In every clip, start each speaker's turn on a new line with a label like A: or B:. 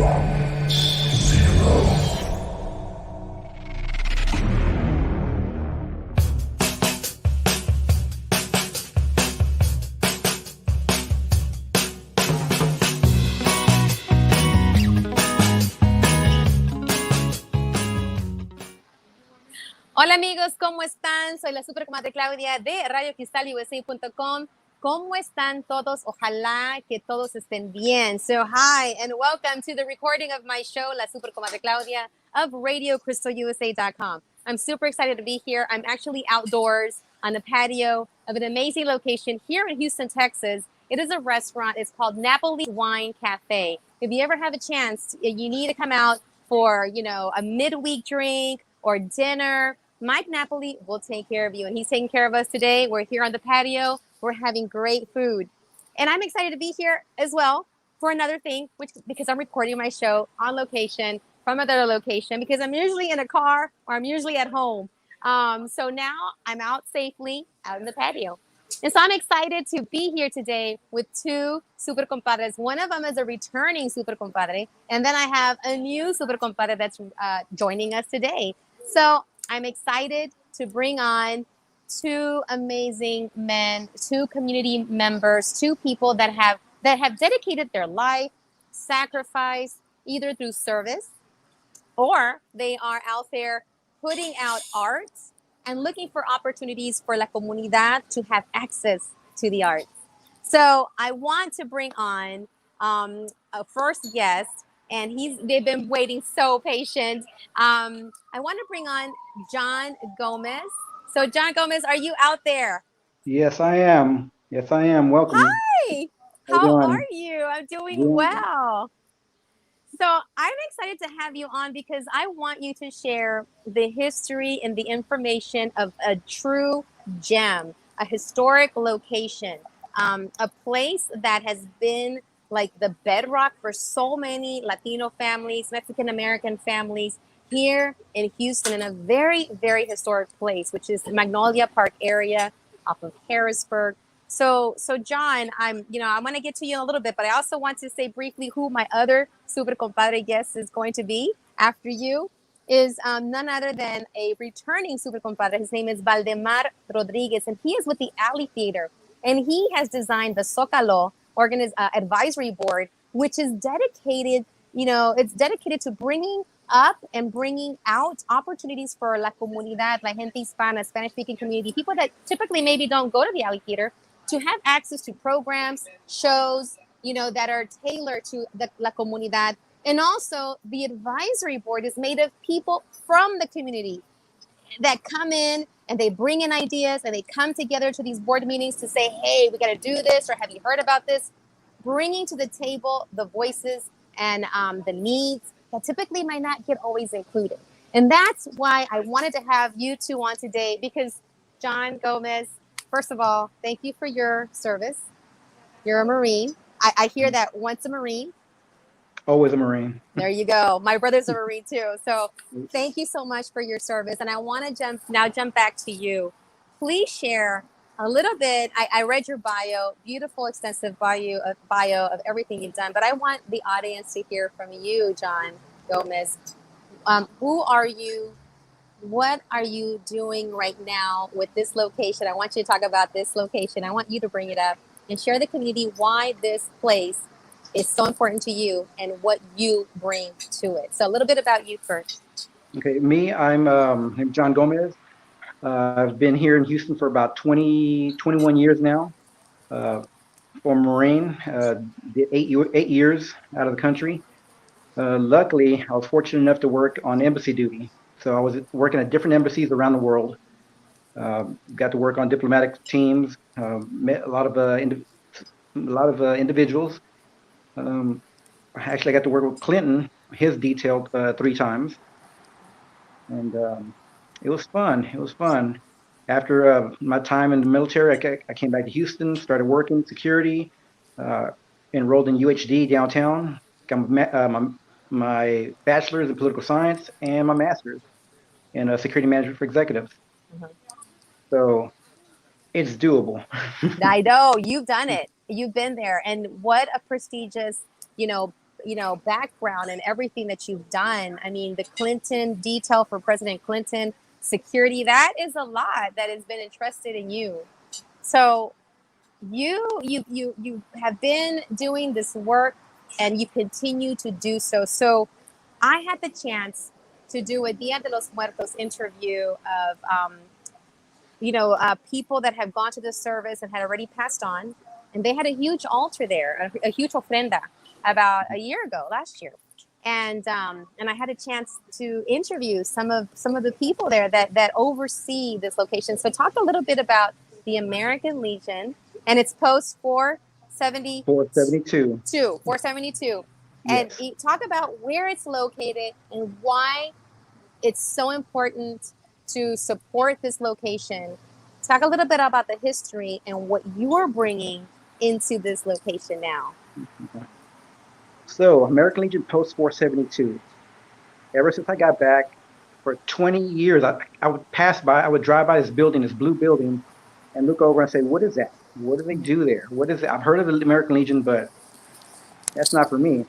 A: Hola amigos, ¿cómo están? Soy la super comadre Claudia de RadioCristalUSA.com. ¿Cómo están todos? Ojalá que todos estén bien. So hi and welcome to the recording of my show, La Super Comadre Claudia of RadioCristalUSA.com. I'm super excited to be here. I'm actually outdoors on the patio of an amazing location here in Houston, Texas. It is a restaurant. It's called Napoli Wine Cafe. If you ever have a chance, you need to come out for, a midweek drink or dinner. Mike Napoli will take care of you, and he's taking care of us today. We're here on the patio. We're having great food. And I'm excited to be here as well for another thing, because I'm recording my show on location from another location, because I'm usually in a car or I'm usually at home. So now I'm out safely out in the patio. And so I'm excited to be here today with two super compadres. One of them is a returning super compadre, and then I have a new super compadre that's joining us today. So I'm excited to bring on two amazing men, two community members, two people that have dedicated their life, sacrifice, either through service, or they are out there putting out art and looking for opportunities for la comunidad to have access to the arts. So I want to bring on a first guest, and they've been waiting so patient. I want to bring on John Gomez. So John Gomez, are you out there?
B: Yes, I am. Yes, I am. Welcome.
A: Hi. How are you? I'm doing well. So I'm excited to have you on because I want you to share the history and the information of a true gem, a historic location, a place that has been like the bedrock for so many Latino families, Mexican American families here in Houston, in a very, very historic place, which is the Magnolia Park area off of Harrisburg. So John, I want to get to you in a little bit, but I also want to say briefly who my other super compadre guest is going to be after you. Is none other than a returning super compadre. His name is Valdemar Rodriguez, and he is with the Alley Theater, and he has designed the Zócalo advisory board, which is dedicated, it's dedicated to bringing up and bringing out opportunities for la comunidad, la gente hispana, Spanish-speaking community, people that typically maybe don't go to the Alley Theater, to have access to programs, shows, that are tailored to the la comunidad. And also the advisory board is made of people from the community that come in and they bring in ideas, and they come together to these board meetings to say, hey, we got to do this, or have you heard about this? Bringing to the table the voices and the needs that typically might not get always included. And that's why I wanted to have you two on today, because John Gomez, first of all, thank you for your service. You're a Marine. I hear that once a Marine.
B: Always a Marine.
A: There you go. My brother's a Marine too. So thank you so much for your service. And I want to jump back to you. Please share a little bit. I read your bio, beautiful, extensive bio of everything you've done. But I want the audience to hear from you, John Gomez. Who are you? What are you doing right now with this location? I want you to talk about this location. I want you to bring it up and share the community why this place is so important to you and what you bring to it. So a little bit about you first.
B: Okay, I'm John Gomez. I've been here in Houston for about 21 years now. Former Marine, did 8 years out of the country. Luckily, I was fortunate enough to work on embassy duty. So I was working at different embassies around the world. Got to work on diplomatic teams. Met a lot of individuals. Actually, I got to work with Clinton, his detailed 3 times, and it was fun. It was fun. After my time in the military, I came back to Houston, started working security, enrolled in UHD downtown, got my bachelor's in political science and my master's in security management for executives. Mm-hmm. So it's doable.
A: I know, you've done it. You've been there. And what a prestigious, background and everything that you've done. I mean, the Clinton detail for President Clinton, security, that is a lot that has been entrusted in you. So you have been doing this work and you continue to do so. So I had the chance to do a Dia de los Muertos interview of people that have gone to the service and had already passed on, and they had a huge altar there, a huge ofrenda, about a year ago, last year, and I had a chance to interview some of the people there that oversee this location. So talk a little bit about the American Legion, and it's post 472. 472. And
B: Yes.
A: talk about where it's located and why it's so important to support this location. Talk a little bit about the history and what you're bringing into this location now.
B: So American Legion Post 472. Ever since I got back, for 20 years, I would drive by this building, this blue building, and look over and say, what is that? What do they do there? What is it? I've heard of the American Legion, but that's not for me.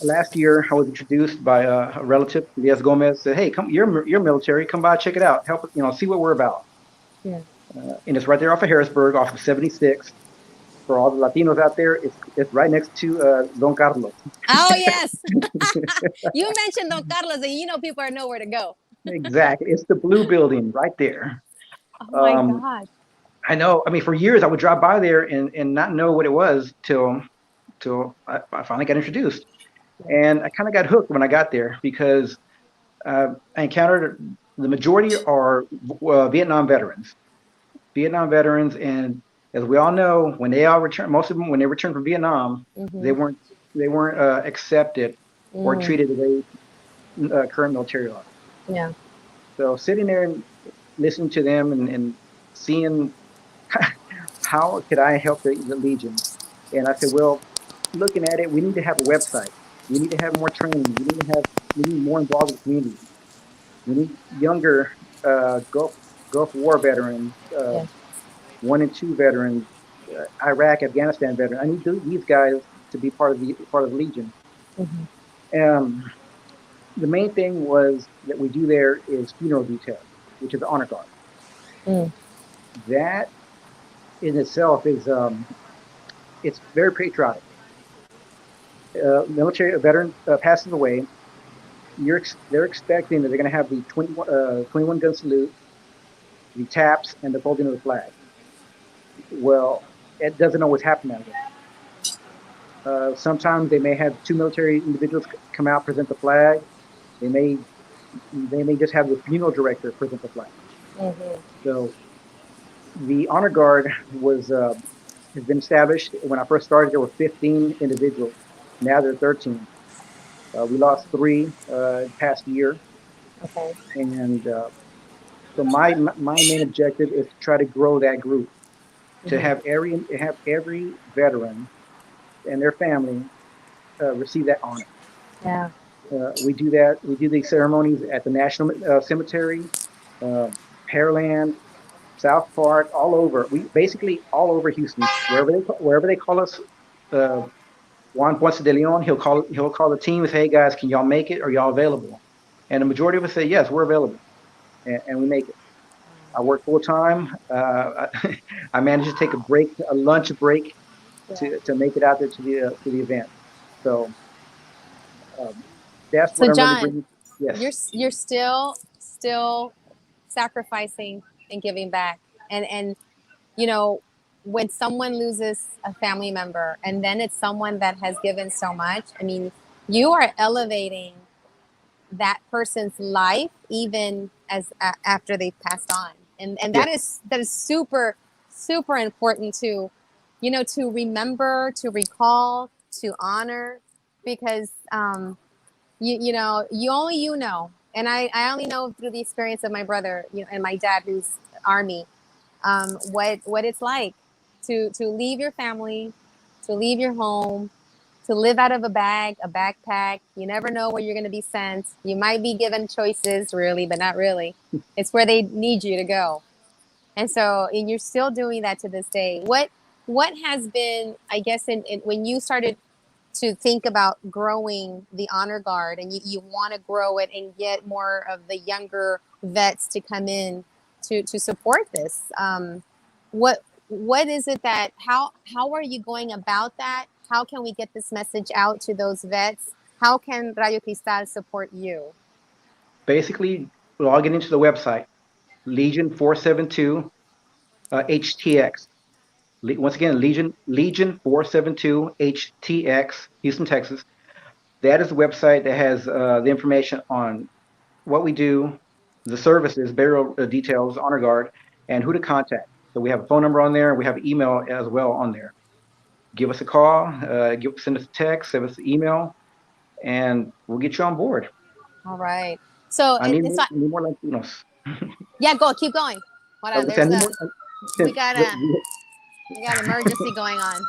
B: Last year, I was introduced by a relative, Elias Gomez, said, hey, come, you're military, come by, check it out, help, see what we're about.
A: Yeah.
B: And it's right there off of Harrisburg, off of 76. For all the Latinos out there, it's right next to Don Carlos.
A: Oh, yes. You mentioned Don Carlos, and people are nowhere to go.
B: Exactly. It's the blue building right there.
A: Oh, my God.
B: I know. I mean, for years, I would drive by there and not know what it was till I finally got introduced. And I kind of got hooked when I got there because I encountered the majority are Vietnam veterans. And as we all know, when they all return, most of them, when they returned from Vietnam, they weren't accepted or treated the way current military are.
A: Yeah.
B: So sitting there and listening to them and seeing how could I help the Legion, and I said, well, looking at it, we need to have a website. We need to have more training. We need more involved with the community. We need younger Gulf War veterans, 1 and 2 veterans, Iraq, Afghanistan veterans. I need these guys to be part of the Legion. The main thing was that we do there is funeral detail, which is the honor guard. That in itself is it's very patriotic. Military veteran passes away. They're expecting that they're going to have the 21 gun salute, the taps, and the folding of the flag. Well, it doesn't always happen that way. Sometimes they may have 2 military individuals come out, present the flag. They may just have the funeral director present the flag. So the honor guard has been established. When I first started, there were 15 individuals. Now there are 13. We lost 3 past year.
A: Okay.
B: And so my main objective is to try to grow that group, to have every veteran and their family receive that honor.
A: Yeah.
B: We do that. We do these ceremonies at the National Cemetery, Pearland, South Park, all over. We basically all over Houston, wherever they call us. Juan Ponce de Leon, he'll call the team and say, hey guys, can y'all make it? Are y'all available? And the majority of us say, yes, we're available, and we make it. I work full time. I managed to take a lunch break, to make it out there to the event. So that's what I'm
A: John,
B: really bringing. Yes,
A: you're still sacrificing and giving back, and when someone loses a family member and then it's someone that has given so much, I mean, you are elevating that person's life even as after they've passed on, and that is super important to remember, to recall, to honor, because you know, and I only know through the experience of my brother and my dad, who's Army, what it's like to leave your family, to leave your home, to live out of a backpack. You never know where you're going to be sent. You might be given choices, really, but not really. It's where they need you to go. And you're still doing that to this day. What has been, I guess, when you started to think about growing the honor guard, and you want to grow it and get more of the younger vets to come in to support this. What is it that how are you going about that? How can we get this message out to those vets? How can Rayo Cristal support you?
B: Basically, logging into the website, Legion 472 HTX. Once again, Legion 472 HTX, Houston, Texas. That is the website that has the information on what we do, the services, burial details, honor guard, and who to contact. So we have a phone number on there. We have email as well on there. Give us a call, send us a text, send us an email, and we'll get you on board.
A: All right. So
B: I need more Latinos.
A: Yeah, keep going. Hold on. We got emergency going on.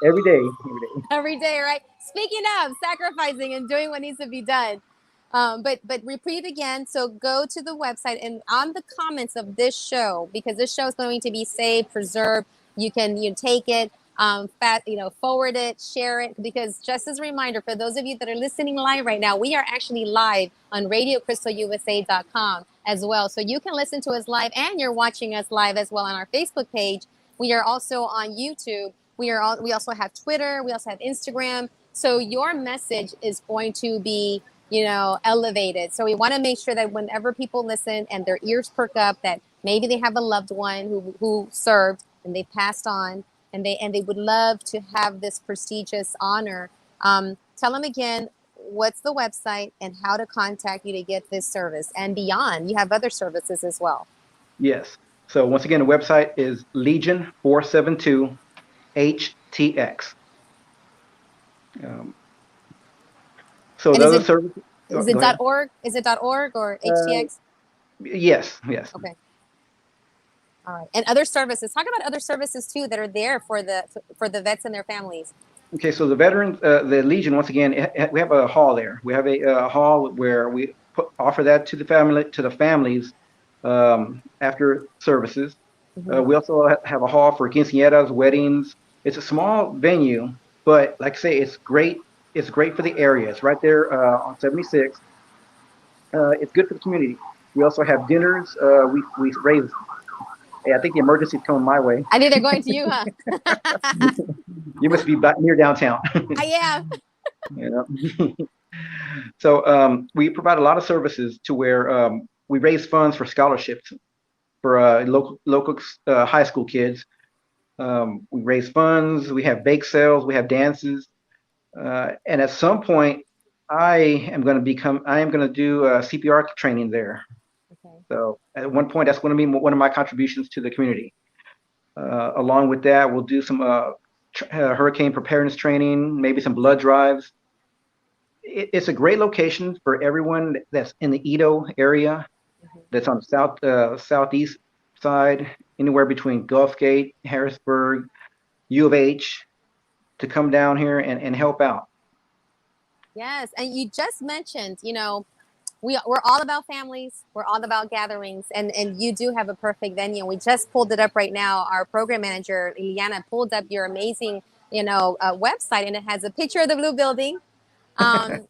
B: Every day.
A: Every day, right? Speaking of sacrificing and doing what needs to be done. But repeat again. So go to the website, and on the comments of this show, because this show is going to be saved, preserved, you take it, forward it, share it, because just as a reminder, for those of you that are listening live right now, we are actually live on RadioCrystalUSA.com as well. So you can listen to us live, and you're watching us live as well on our Facebook page. We are also on YouTube. We also have Twitter. We also have Instagram. So your message is going to be, elevated. So we want to make sure that whenever people listen and their ears perk up, that maybe they have a loved one who served and they passed on, and they would love to have this prestigious honor. Tell them again, what's the website and how to contact you to get this service and beyond. You have other services as well.
B: Yes. So once again, the website is Legion 472 HTX. So the other service.
A: Is it .org? Is it .org or HTX?
B: Yes.
A: Okay. All right. And other services. Talk about other services too that are there for the vets and their families.
B: Okay, so the veterans, the Legion, once again, we have a hall there. We have a hall where we offer that to the families after services. Mm-hmm. We also have a hall for quinceañeras, weddings. It's a small venue, but like I say, it's great. It's great for the area. It's right there on 76. It's good for the community. We also have dinners. We raise. Hey, I think the emergency is coming my way.
A: I think they're going to you, huh?
B: You must be near downtown.
A: I am.
B: So we provide a lot of services to where we raise funds for scholarships for local high school kids. We raise funds. We have bake sales. We have dances. And at some point, I am going to do CPR training there. Okay. So at one point, that's going to be one of my contributions to the community. Along with that, we'll do some hurricane preparedness training, maybe some blood drives. It's a great location for everyone that's in the Edo area, that's on the southeast side, anywhere between Gulf Gate, Harrisburg, U of H, to come down here and help out.
A: Yes, and you just mentioned, we're all about families. We're all about gatherings, and you do have a perfect venue. We just pulled it up right now. Our program manager, Liliana, pulled up your amazing, website, and it has a picture of the Blue Building.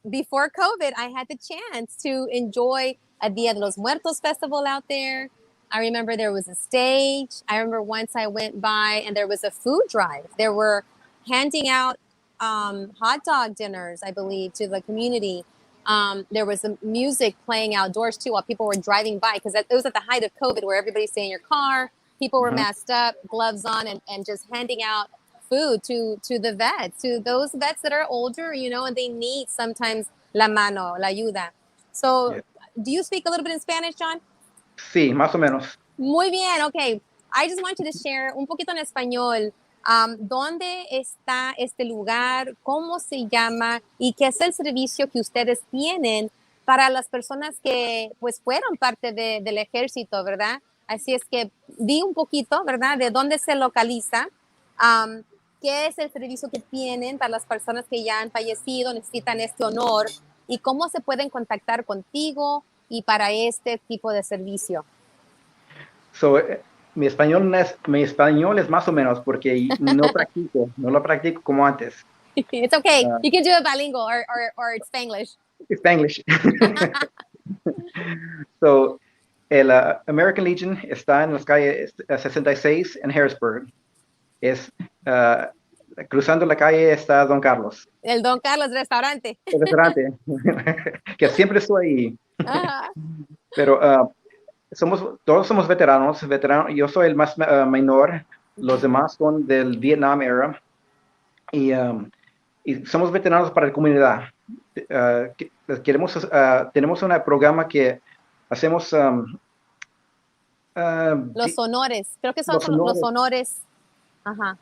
A: Before COVID, I had the chance to enjoy a Dia de los Muertos festival out there. I remember there was a stage. I remember once I went by and there was a food drive. There were handing out hot dog dinners, I believe, to the community. There was some music playing outdoors too while people were driving by, because it was at the height of COVID, where everybody stayed in your car. People were masked up, gloves on, and just handing out food to the vets, to those vets that are older, and they need sometimes la mano, la ayuda. So, Do you speak a little bit in Spanish, John?
B: Sí, más o menos.
A: Muy bien, okay. I just want you to share un poquito en español. ¿Dónde está este lugar? ¿Cómo se llama? ¿Y qué es el servicio que ustedes tienen para las personas que pues fueron parte del ejército, ¿verdad? Así es que di un poquito, ¿verdad? De dónde se localiza. ¿Qué es el servicio que tienen para las personas que ya han fallecido, necesitan este honor? ¿Y cómo se pueden contactar contigo y para este tipo de servicio?
B: So, mi español es más o menos, porque no lo practico como antes.
A: It's okay.
B: Uh,
A: You can do it bilingual or Spanglish.
B: Spanglish. So, el American Legion está en las calles 66 en Harrisburg. Es cruzando la calle está Don Carlos,
A: El Don Carlos restaurante.
B: el restaurante, que siempre estoy ahí.
A: Ajá.
B: Pero todos somos veteranos, yo soy el más menor, los demás son del Vietnam era, y, y somos veteranos para la comunidad. Tenemos un programa que hacemos
A: Los honores. Creo que son
B: los
A: los
B: honores,
A: honores. Ajá.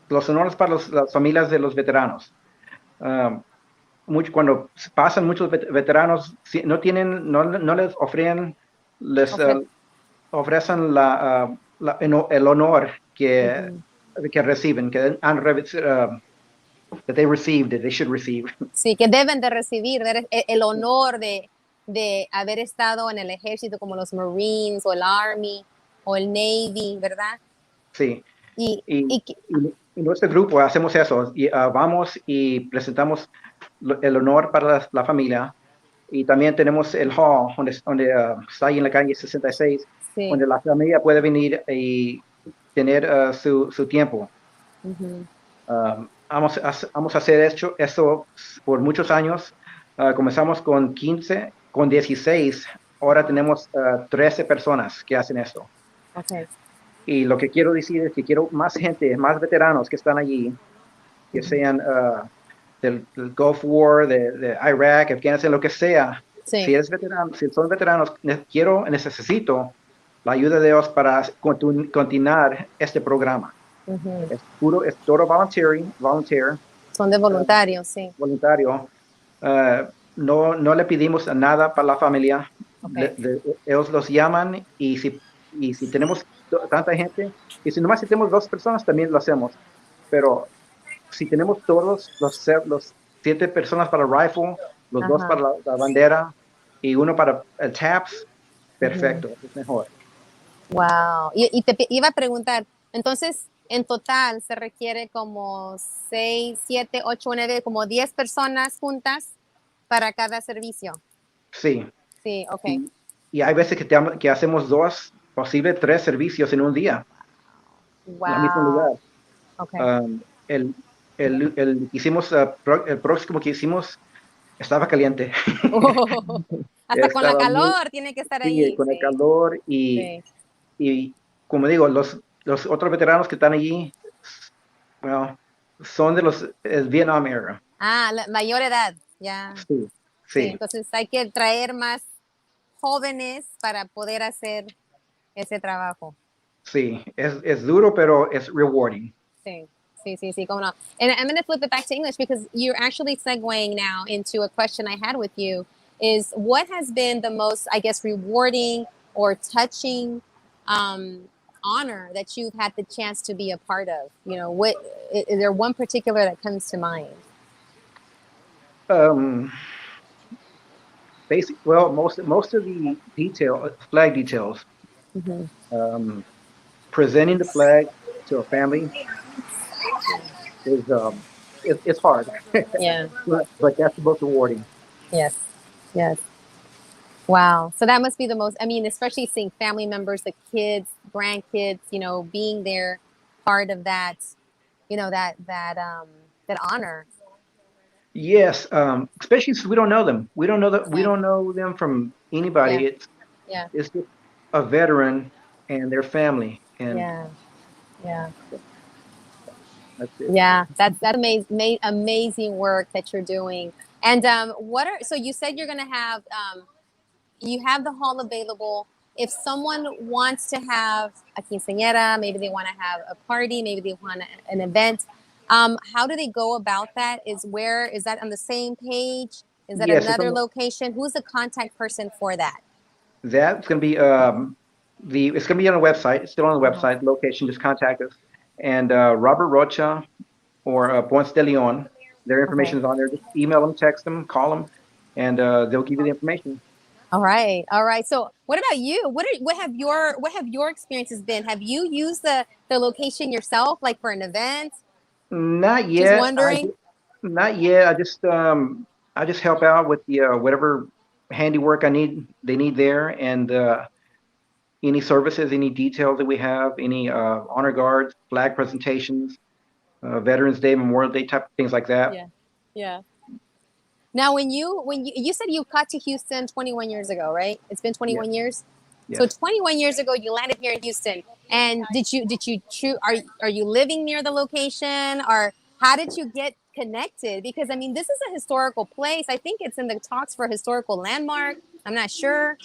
B: los honores para las familias de los veteranos. Um, Cuando pasan muchos veteranos, no tienen, no les
A: Ofre-
B: ofrecen el honor
A: Ujú.
B: que reciben, that they received, that they should receive.
A: Sí, que deben de recibir el honor de haber estado en el ejército como los Marines o el Army o el Navy, ¿verdad?
B: Sí.
A: Y,
B: Y,
A: y
B: y nuestro grupo hacemos eso, y vamos y presentamos el honor para la familia, y también tenemos el hall, donde está ahí en la calle 66,
A: sí.
B: donde la familia puede venir y tener su tiempo.
A: Ujú.
B: Vamos a hacer eso por muchos años. Comenzamos con 15, con 16, ahora tenemos 13 personas que hacen esto.
A: Okay.
B: Y lo que quiero decir es que quiero más gente, más veteranos que están allí, que sean del Gulf War, de Irak, Afganistán, lo que sea.
A: Sí.
B: Si eres veterano, si son veteranos, necesito la ayuda de Dios para continuar este programa.
A: Ujú.
B: Es todo volunteer,
A: Son de voluntarios, sí.
B: voluntario. No le pedimos nada para la familia.
A: Okay.
B: Ellos los llaman, y si tenemos tanta gente, y si nomás si tenemos 2 personas, también lo hacemos. Pero si tenemos todos los 7 personas para el rifle, los 2
A: Ajá.
B: para la bandera y uno para el TAPS,
A: Ujú.
B: perfecto, es mejor.
A: Wow. Y te iba a preguntar, entonces, en total se requiere como 6, 7, 8, 9, como 10 personas juntas para cada servicio.
B: Sí.
A: Sí, ok.
B: Y hay veces que hacemos 2, posible 3 servicios en un día, en el mismo
A: Wow.
B: lugar.
A: Ok.
B: Um, el, el próximo que hicimos estaba caliente.
A: Oh, hasta con la
B: Estaba muy,
A: calor tiene que estar
B: sí,
A: ahí.
B: con el
A: Sí,
B: calor,
A: sí.
B: y como digo, los otros veteranos que están allí, well, son de el Vietnam era.
A: Ah, la mayor edad, ya.
B: Sí,
A: Sí,
B: sí,
A: entonces hay que traer más jóvenes para poder hacer ese trabajo.
B: sí. Es duro, pero es rewarding.
A: Sí, sí, sí, sí, cómo no. And I'm going to flip it back to English because you're actually segueing now into a question I had with you is what has been the most, I guess, rewarding or touching honor that you've had the chance to be a part of? You know, what is there one particular that comes to mind?
B: Um, well, most of the flag details,
A: Mm-hmm.
B: um, presenting the flag to a family is it's hard,
A: Yeah.
B: but that's the most rewarding.
A: Yes. Yes. Wow. So that must be the most, I mean, especially seeing family members, the kids, grandkids, you know, being there, part of that, you know, that honor.
B: Yes, especially since we don't know them. We
A: Yeah.
B: don't know them from
A: Yeah.
B: anybody.
A: Yeah.
B: It's just a veteran and their family, and
A: Yeah. Yeah.
B: that's it.
A: Yeah. That's amazing work that you're doing. And so you said you're going to have, you have the hall available. If someone wants to have a quinceañera, maybe they want to have a party, maybe they want an event, how do they go about that? Is that on the same page? Is that
B: Yes,
A: another location? Who's the contact person for that?
B: that's going to be it's going to be on the website. It's still on the
A: Uh-huh.
B: website. Location, just contact us. And Robert Rocha or Ponce de Leon, their
A: Okay.
B: information is on there. Just email them, text them, call them, and they'll give you the information.
A: All right. All right. So what about you? What have your experiences been? Have you used the location yourself, like for an event?
B: Not
A: Just
B: yet.
A: wondering.
B: Not yet. I just help out with the whatever handiwork they need there, and any services, any details that we have, any honor guards, flag presentations, Veterans Day, Memorial Day type of things like that.
A: Yeah. Yeah. Now, when you said you got to Houston 21 years ago, right? It's been
B: Yes,
A: 21 years. So
B: yes.
A: 21 years ago, you landed here in Houston. And are you living near the location, or how did you get connected? Because I mean, this is a historical place. I think it's in the talks for a historical landmark. I'm not sure.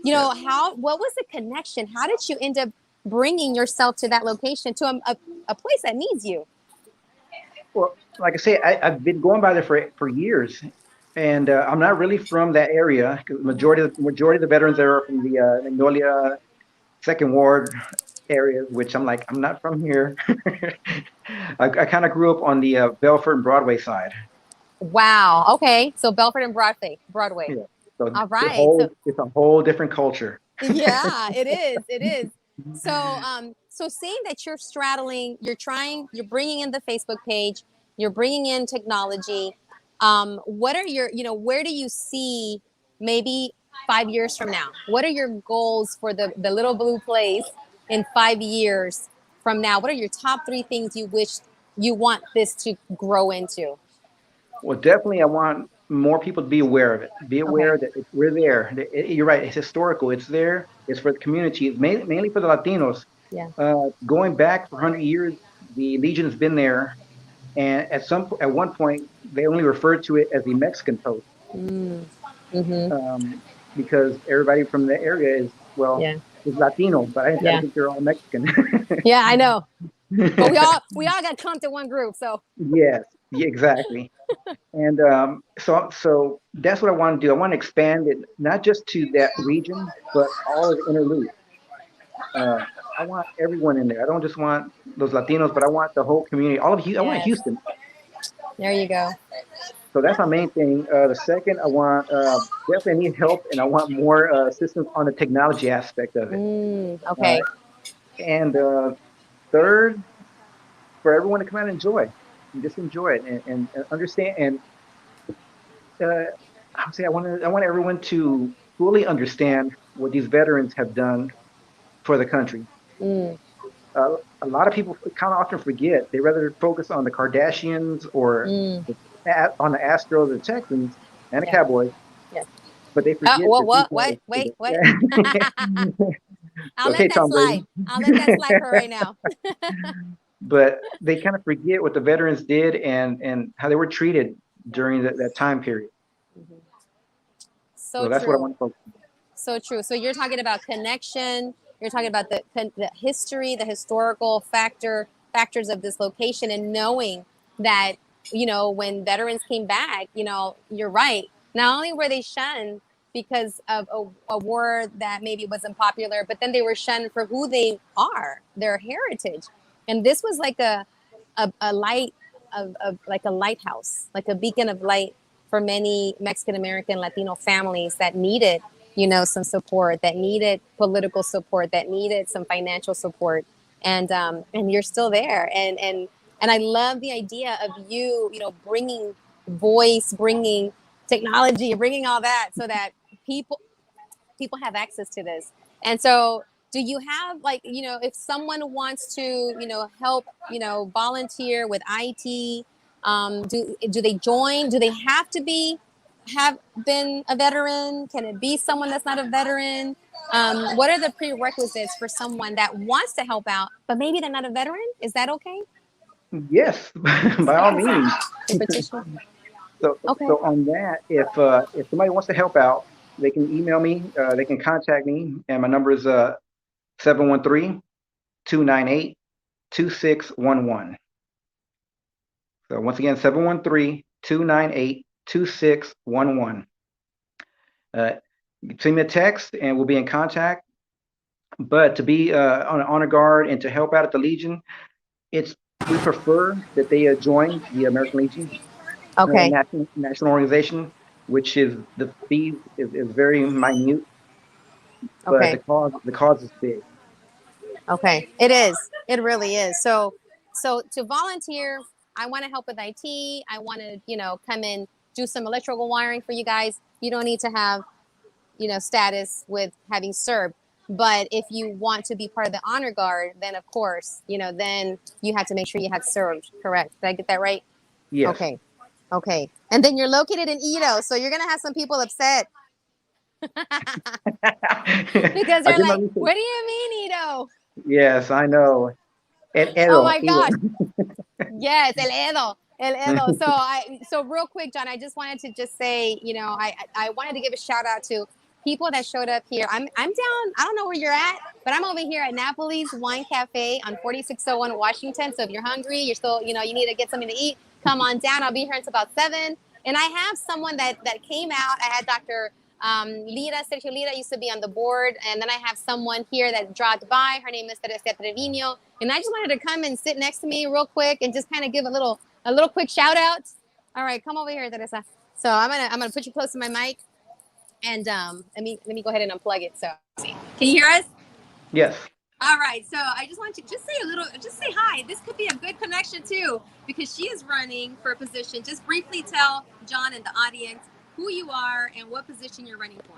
B: Yes.
A: What was the connection? How did you end up bringing yourself to that location, to a place that needs you?
B: Well, like I say, I've been going by there for years, and I'm not really from that area. 'Cause majority of the veterans there are from the Magnolia Second Ward area, which I'm like, I'm not from here. I kind of grew up on the Belfort and Broadway side.
A: Wow. Okay. So Belford and Broadway. Broadway.
B: Yeah. So
A: All right. So
B: it's a whole different culture.
A: yeah, it is. It is. So, so seeing that you're straddling, you're bringing in the Facebook page, you're bringing in technology. What are where do you see maybe 5 years from now? What are your goals for the little blue place in 5 years from now? What are your top three things you wish you want this to grow into?
B: Well, definitely, I want more people to be aware of it. Be
A: Okay.
B: aware that we're there. You're right. It's historical. It's there. It's for the community. It's mainly for the Latinos.
A: Yeah.
B: Going back for 100 years, the Legion has been there, and at one point, they only referred to it as the Mexican post,
A: Mm. Mm-hmm.
B: because everybody from the area
A: Yeah.
B: is Latino, but I
A: Yeah.
B: think they're all Mexican.
A: Yeah. I know. But we all got clumped in one group. So
B: Yes, yeah, exactly. And so that's what I want to do. I want to expand it not just to that region, but all of the inner loop. Uh, I want everyone in there. I don't just want those Latinos, but I want the whole community. All of I want
A: yes,
B: Houston.
A: there you go.
B: So that's my main thing. The second, I want definitely need help, and I want more assistance on the technology aspect of it. Uh,
A: Okay.
B: and third, for everyone to come out and enjoy, and just enjoy it and understand. And uh, I would say I want everyone to fully understand what these veterans have done for the country.
A: Mm,
B: A lot of people kind of often forget. They rather focus on the Kardashians or
A: mm,
B: on the Astros, the Texans, and the
A: yeah.
B: Cowboys,
A: Yeah.
B: but they
A: Oh,
B: forget the
A: what?
B: people.
A: Wait, wait, wait. I'll let
B: Okay,
A: that
B: Tom
A: slide.
B: Brady.
A: I'll let that slide for right now.
B: But they kind of forget what the veterans did and how they were treated during that time period.
A: So
B: So that's what I
A: true.
B: want to focus on.
A: So true. So you're talking about connection. You're talking about the history, the historical factors of this location, and knowing that when veterans came back, you're right. Not only were they shunned because of a war that maybe wasn't popular, but then they were shunned for who they are, their heritage, and this was like a light of like a lighthouse, like a beacon of light for many Mexican American Latino families that needed, some support, that needed political support, that needed some financial support, and you're still there, and I love the idea of bringing voice, bringing technology, bringing all that, so that people have access to this. And so, do you have, like, if someone wants to, help, volunteer with IT, do they join? Do they have been a veteran? Can it be someone that's not a veteran? What are the prerequisites for someone that wants to help out, but maybe they're not a veteran? Is that okay?
B: Yes, by all means.
A: To petition? Okay.
B: So on that, if somebody wants to help out, they can email me. They can contact me, and my number is 713-298-2611. So once again, 713-298-2611. Send me a text, and we'll be in contact. But to be on an honor guard and to help out at the Legion, we prefer that they join the American Legion,
A: Okay.
B: national organization, which is the fee is very minute, but
A: Okay.
B: the cause is big.
A: Okay. It is. It really is. So to volunteer, I want to help with IT. I want to, come and do some electrical wiring for you guys. You don't need to have, status with having served. But if you want to be part of the honor guard, then of course, then you have to make sure you have served. Correct. Did I get that right?
B: Yes.
A: Okay. Okay. And then you're located in Edo, so you're going to have some people upset. Because they're like, what do you mean, Edo?
B: Yes, I know.
A: Oh
B: Edo,
A: my
B: Edo.
A: gosh. Yes, El Edo. El Edo. So real quick, John, I just wanted to just say, I wanted to give a shout out to people that showed up here. I'm down, I don't know where you're at, but I'm over here at Napoli's Wine Cafe on 4601 Washington. So if you're hungry, you're still, you need to get something to eat, come on down. I'll be here until about 7. And I have someone that came out. I had Dr. Sergio Lira used to be on the board. And then I have someone here that dropped by. Her name is Teresa Trevino. And I just wanted to come and sit next to me real quick and just kind of give a little quick shout out. All right, come over here, Teresa. So I'm gonna put you close to my mic, and let me go ahead and unplug it. So can you hear us?
B: Yes.
A: All right. So I just want to just say hi. This could be a good connection too, because she is running for a position. Just briefly tell John and the audience who you are and what position you're running for.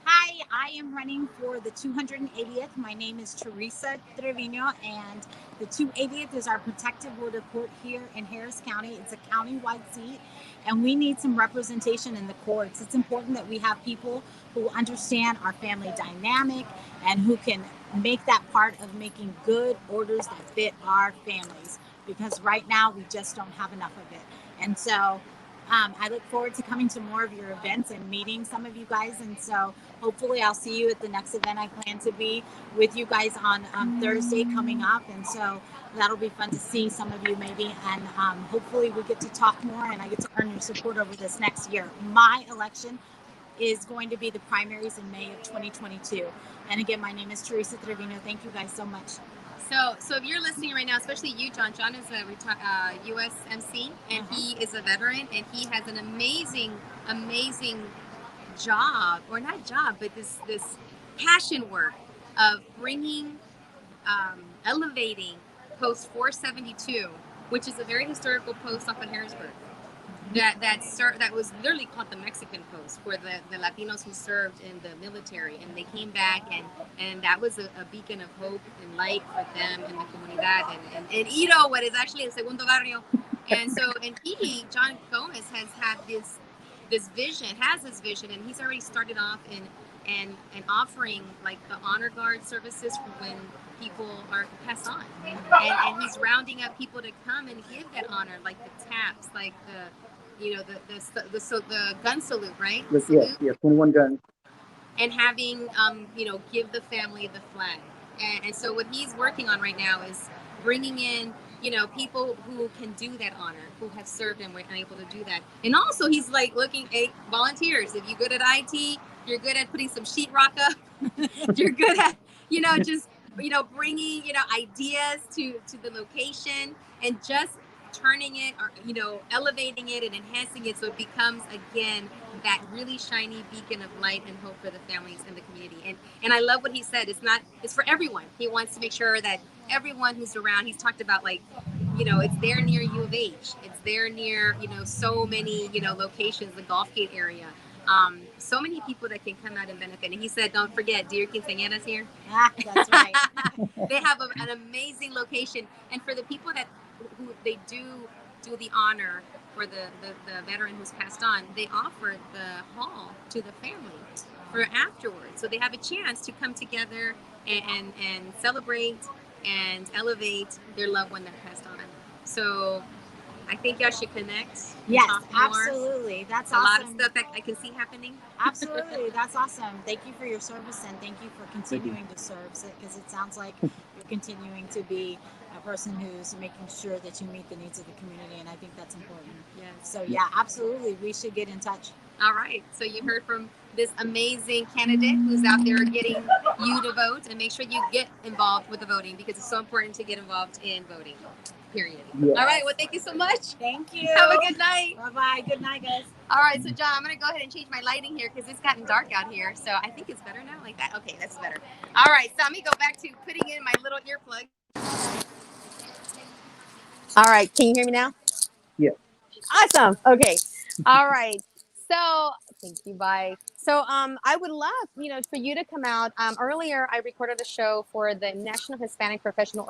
C: Hi, I am running for the 280th. My name is Teresa Trevino, and the 280th is our protective board of court here in Harris County. It's a county-wide seat, and we need some representation in the courts. It's important that we have people who understand our family dynamic and who can make that part of making good orders that fit our families, because right now we just don't have enough of it. And so I look forward to coming to more of your events and meeting some of you guys. And so hopefully I'll see you at the next event. I plan to be with you guys on Thursday coming up. And so that'll be fun to see some of you maybe. And hopefully we get to talk more and I get to earn your support over this next year. My election is going to be the primaries in May of 2022. And again, my name is Teresa Trevino. Thank you guys so much.
A: So if you're listening right now, especially you, John. John is a USMC, and he is a veteran, and he has an amazing job, or not job, but this passion work of bringing, elevating Post 472, which is a very historical post off of Harrisburg. That was literally called the Mexican post for the Latinos who served in the military, and they came back, and that was a beacon of hope and light for them in the comunidad and Edo, what is actually el segundo barrio. And he, John Gomez, has had this vision, and he's already started off in offering like the honor guard services for when people are passed on, and he's rounding up people to come and give that honor, like the taps, like the gun salute, right?
B: Yeah, 21 guns.
A: And having, give the family the flag. And so what he's working on right now is bringing in, people who can do that honor, who have served and were able to do that. And also he's like looking at volunteers. If you're good at IT, you're good at putting some sheetrock up, you're good at, just, bringing, ideas to the location and just turning it, or elevating it and enhancing it so it becomes again that really shiny beacon of light and hope for the families in the community. And I love what he said. It's for everyone. He wants to make sure that everyone who's around, he's talked about it's there near U of H, it's there near so many locations, the Gulf Gate area, so many people that can come out and benefit. And he said, don't forget, dear quinceañeras here.
C: That's right.
A: They have an amazing location, and for the people who they do the honor for the veteran who's passed on, they offer the hall to the family for afterwards, so they have a chance to come together and celebrate and elevate their loved one that passed on. So I think y'all should connect.
C: Yes, absolutely. That's awesome.
A: A lot of stuff that I can see happening.
C: Absolutely. That's awesome. Thank you for your service, and thank you for continuing to serve, because it sounds like you're continuing to be a person who's making sure that you meet the needs of the community, and I think that's important.
A: Yes.
C: So yeah, absolutely. We should get in touch.
A: All right. So you heard from this amazing candidate who's out there getting you to vote, and make sure you get involved with the voting, because it's so important to get involved in voting. Period. Yeah. All right. Well, thank you so much.
C: Thank you.
A: Have a good night.
C: Bye-bye. Good night, guys.
A: All right. So, John, I'm going to go ahead and change my lighting here because it's gotten dark out here. So I think it's better now, like that. Okay, that's better. All right. So let me go back to putting in my little earplug. All right. Can you hear me now?
B: Yeah.
A: Awesome. Okay. All right. So thank you. Bye. So I would love, for you to come out. Earlier I recorded a show for the National Hispanic Professional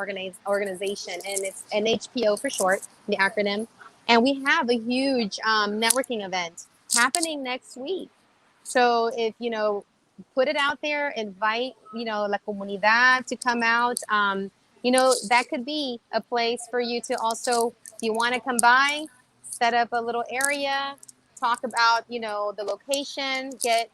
A: Organization, and it's NHPO for short, the acronym. And we have a huge networking event happening next week. So if put it out there, invite la comunidad to come out. That could be a place for you to also, if you want to come by, set up a little area, talk about the location, get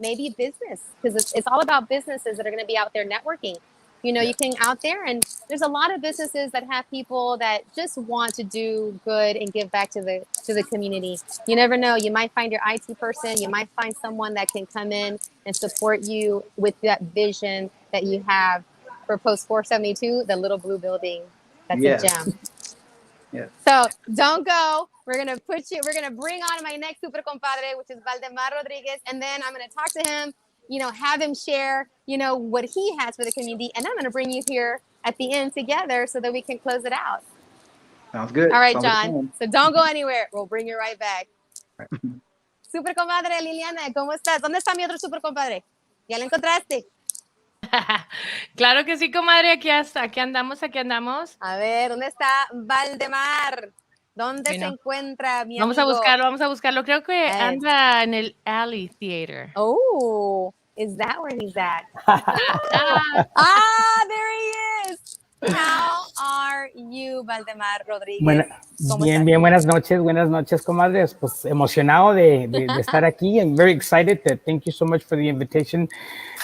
A: maybe business, because it's all about businesses that are going to be out there networking. You can out there, and there's a lot of businesses that have people that just want to do good and give back to the community. You never know, you might find your IT person, you might find someone that can come in and support you with that vision that you have for Post 472, the little blue building. That's a gem.
B: Yes.
A: So don't go. We're going to bring on my next super compadre, which is Valdemar Rodriguez. And then I'm going to talk to him, have him share, what he has for the community. And I'm going to bring you here at the end together so that we can close it out.
B: Sounds good.
A: All right,
B: Sounds
A: John. So don't go anywhere. We'll bring you right back.
B: Right.
A: Super compadre Liliana, ¿cómo estás? ¿Dónde está mi otro super compadre? ¿Ya lo encontraste?
D: Claro que sí, comadre, aquí andamos.
A: A ver, ¿dónde está Valdemar? ¿Dónde se encuentra mi amigo?
D: Vamos a buscarlo. Creo que anda en el Alley Theater.
A: Oh, is that where he's at? There he is. How are you, Valdemar Rodríguez?
E: Bien, buenas noches, comadres. Pues emocionado de estar aquí. I'm very excited. Thank you so much for the invitation.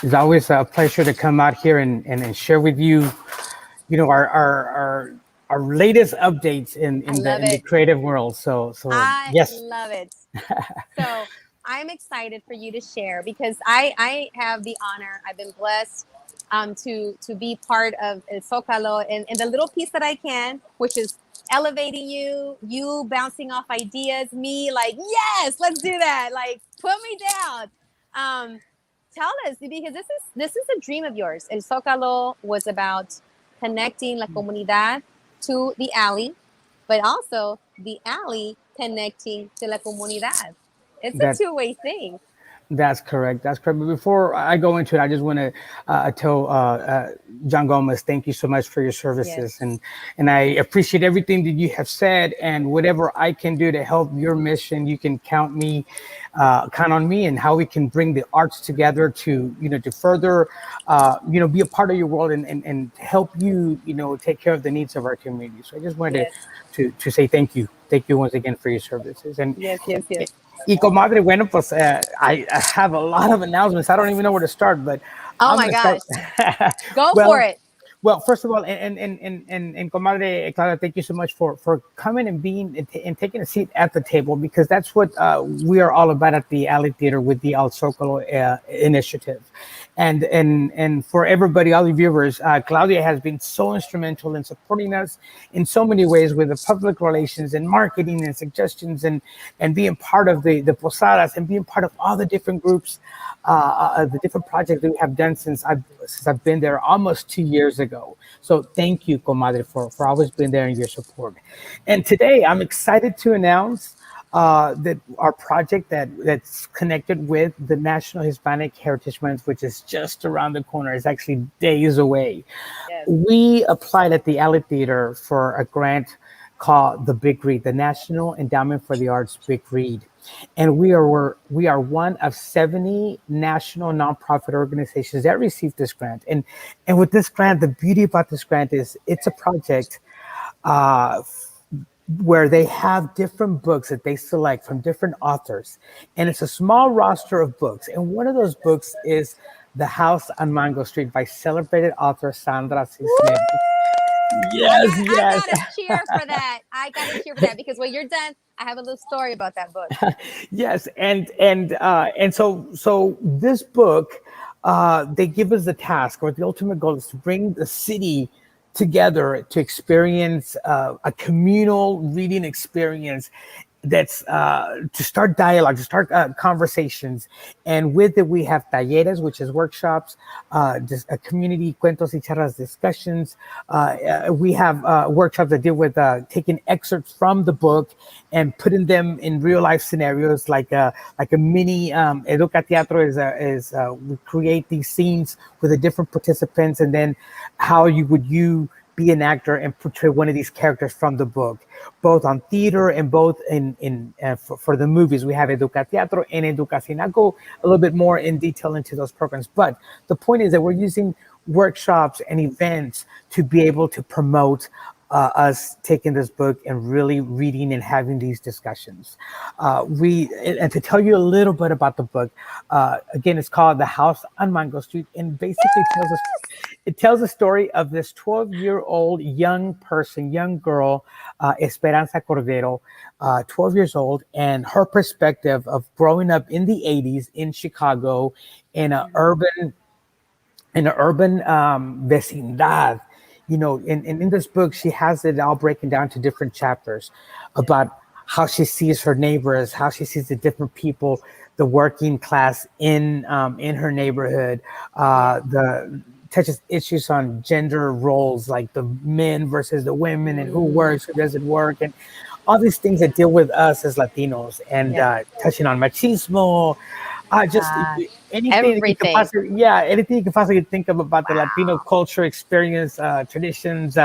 E: It's always a pleasure to come out here and share with you, our latest updates in the creative world. So yes.
A: I love it. So I'm excited for you to share, because I have the honor, I've been blessed to be part of El Zócalo in the little piece that I can, which is elevating you bouncing off ideas, me like, yes, let's do that. Like, put me down. Tell us, because this is a dream of yours. El Zócalo was about connecting la comunidad to the alley, but also the alley connecting to la comunidad. It's a two-way thing.
E: That's correct. But before I go into it, I just want to tell John Gomez, thank you so much for your services. Yes. And I appreciate everything that you have said, and whatever I can do to help your mission, you can count on me, and how we can bring the arts together to further, be a part of your world and help you, take care of the needs of our community. So I just wanted to say thank you. Thank you once again for your services. And
A: yes.
E: Y comadre, bueno, pues I have a lot of announcements. I don't even know where to start, but
A: my gosh, go for it.
E: Well, first of all, and comadre Claudia, thank you so much for coming and taking a seat at the table, because that's what we are all about at the Alley Theater with the El Zócalo initiative. And for everybody, all the viewers, Claudia has been so instrumental in supporting us in so many ways with the public relations and marketing and suggestions, and being part of the posadas, and being part of all the different groups, the different projects that we have done since I've been there almost 2 years ago. So thank you, comadre, for always being there and your support. And today I'm excited to announce that our project that's connected with the National Hispanic Heritage Month, which is just around the corner, is actually days away. Yes. We applied at the Alley Theater for a grant called the Big Read, the National Endowment for the Arts Big Read. And we are one of 70 national nonprofit organizations that received this grant. And with this grant, the beauty about this grant is it's a project where they have different books that they select from different authors. And it's a small roster of books. And one of those books is The House on Mango Street by celebrated author Sandra Cisneros. Yes.
A: I gotta cheer for that. Because when you're done, I have a little story about that book.
E: Yes, and so this book, they give us the task, or the ultimate goal is to bring the city together to experience a communal reading experience. that's to start dialogue, to start conversations. And with it, we have talleres, which is workshops, just a community cuentos y charlas discussions. We have workshops that deal with taking excerpts from the book and putting them in real life scenarios, like a mini Educa Teatro is we create these scenes with the different participants, and then how you be an actor and portray one of these characters from the book, both on theater and both for the movies. We have Educa Teatro and Educación. I'll go a little bit more in detail into those programs, but the point is that we're using workshops and events to be able to promote us taking this book and really reading and having these discussions. And to tell you a little bit about the book, again, it's called The House on Mango Street, and basically tells the story of this 12-year-old young girl, Esperanza Cordero, 12 years old, and her perspective of growing up in the 80s in Chicago in an urban vecindad. You know, in this book, she has it all breaking down to different chapters about how she sees her neighbors, how she sees the different people, the working class in her neighborhood, the touches issues on gender roles, like the men versus the women, and who works, who doesn't work, and all these things that deal with us as Latinos, and touching on machismo, just anything
A: everything.
E: Anything you can possibly think of about the Latino culture, experience, traditions,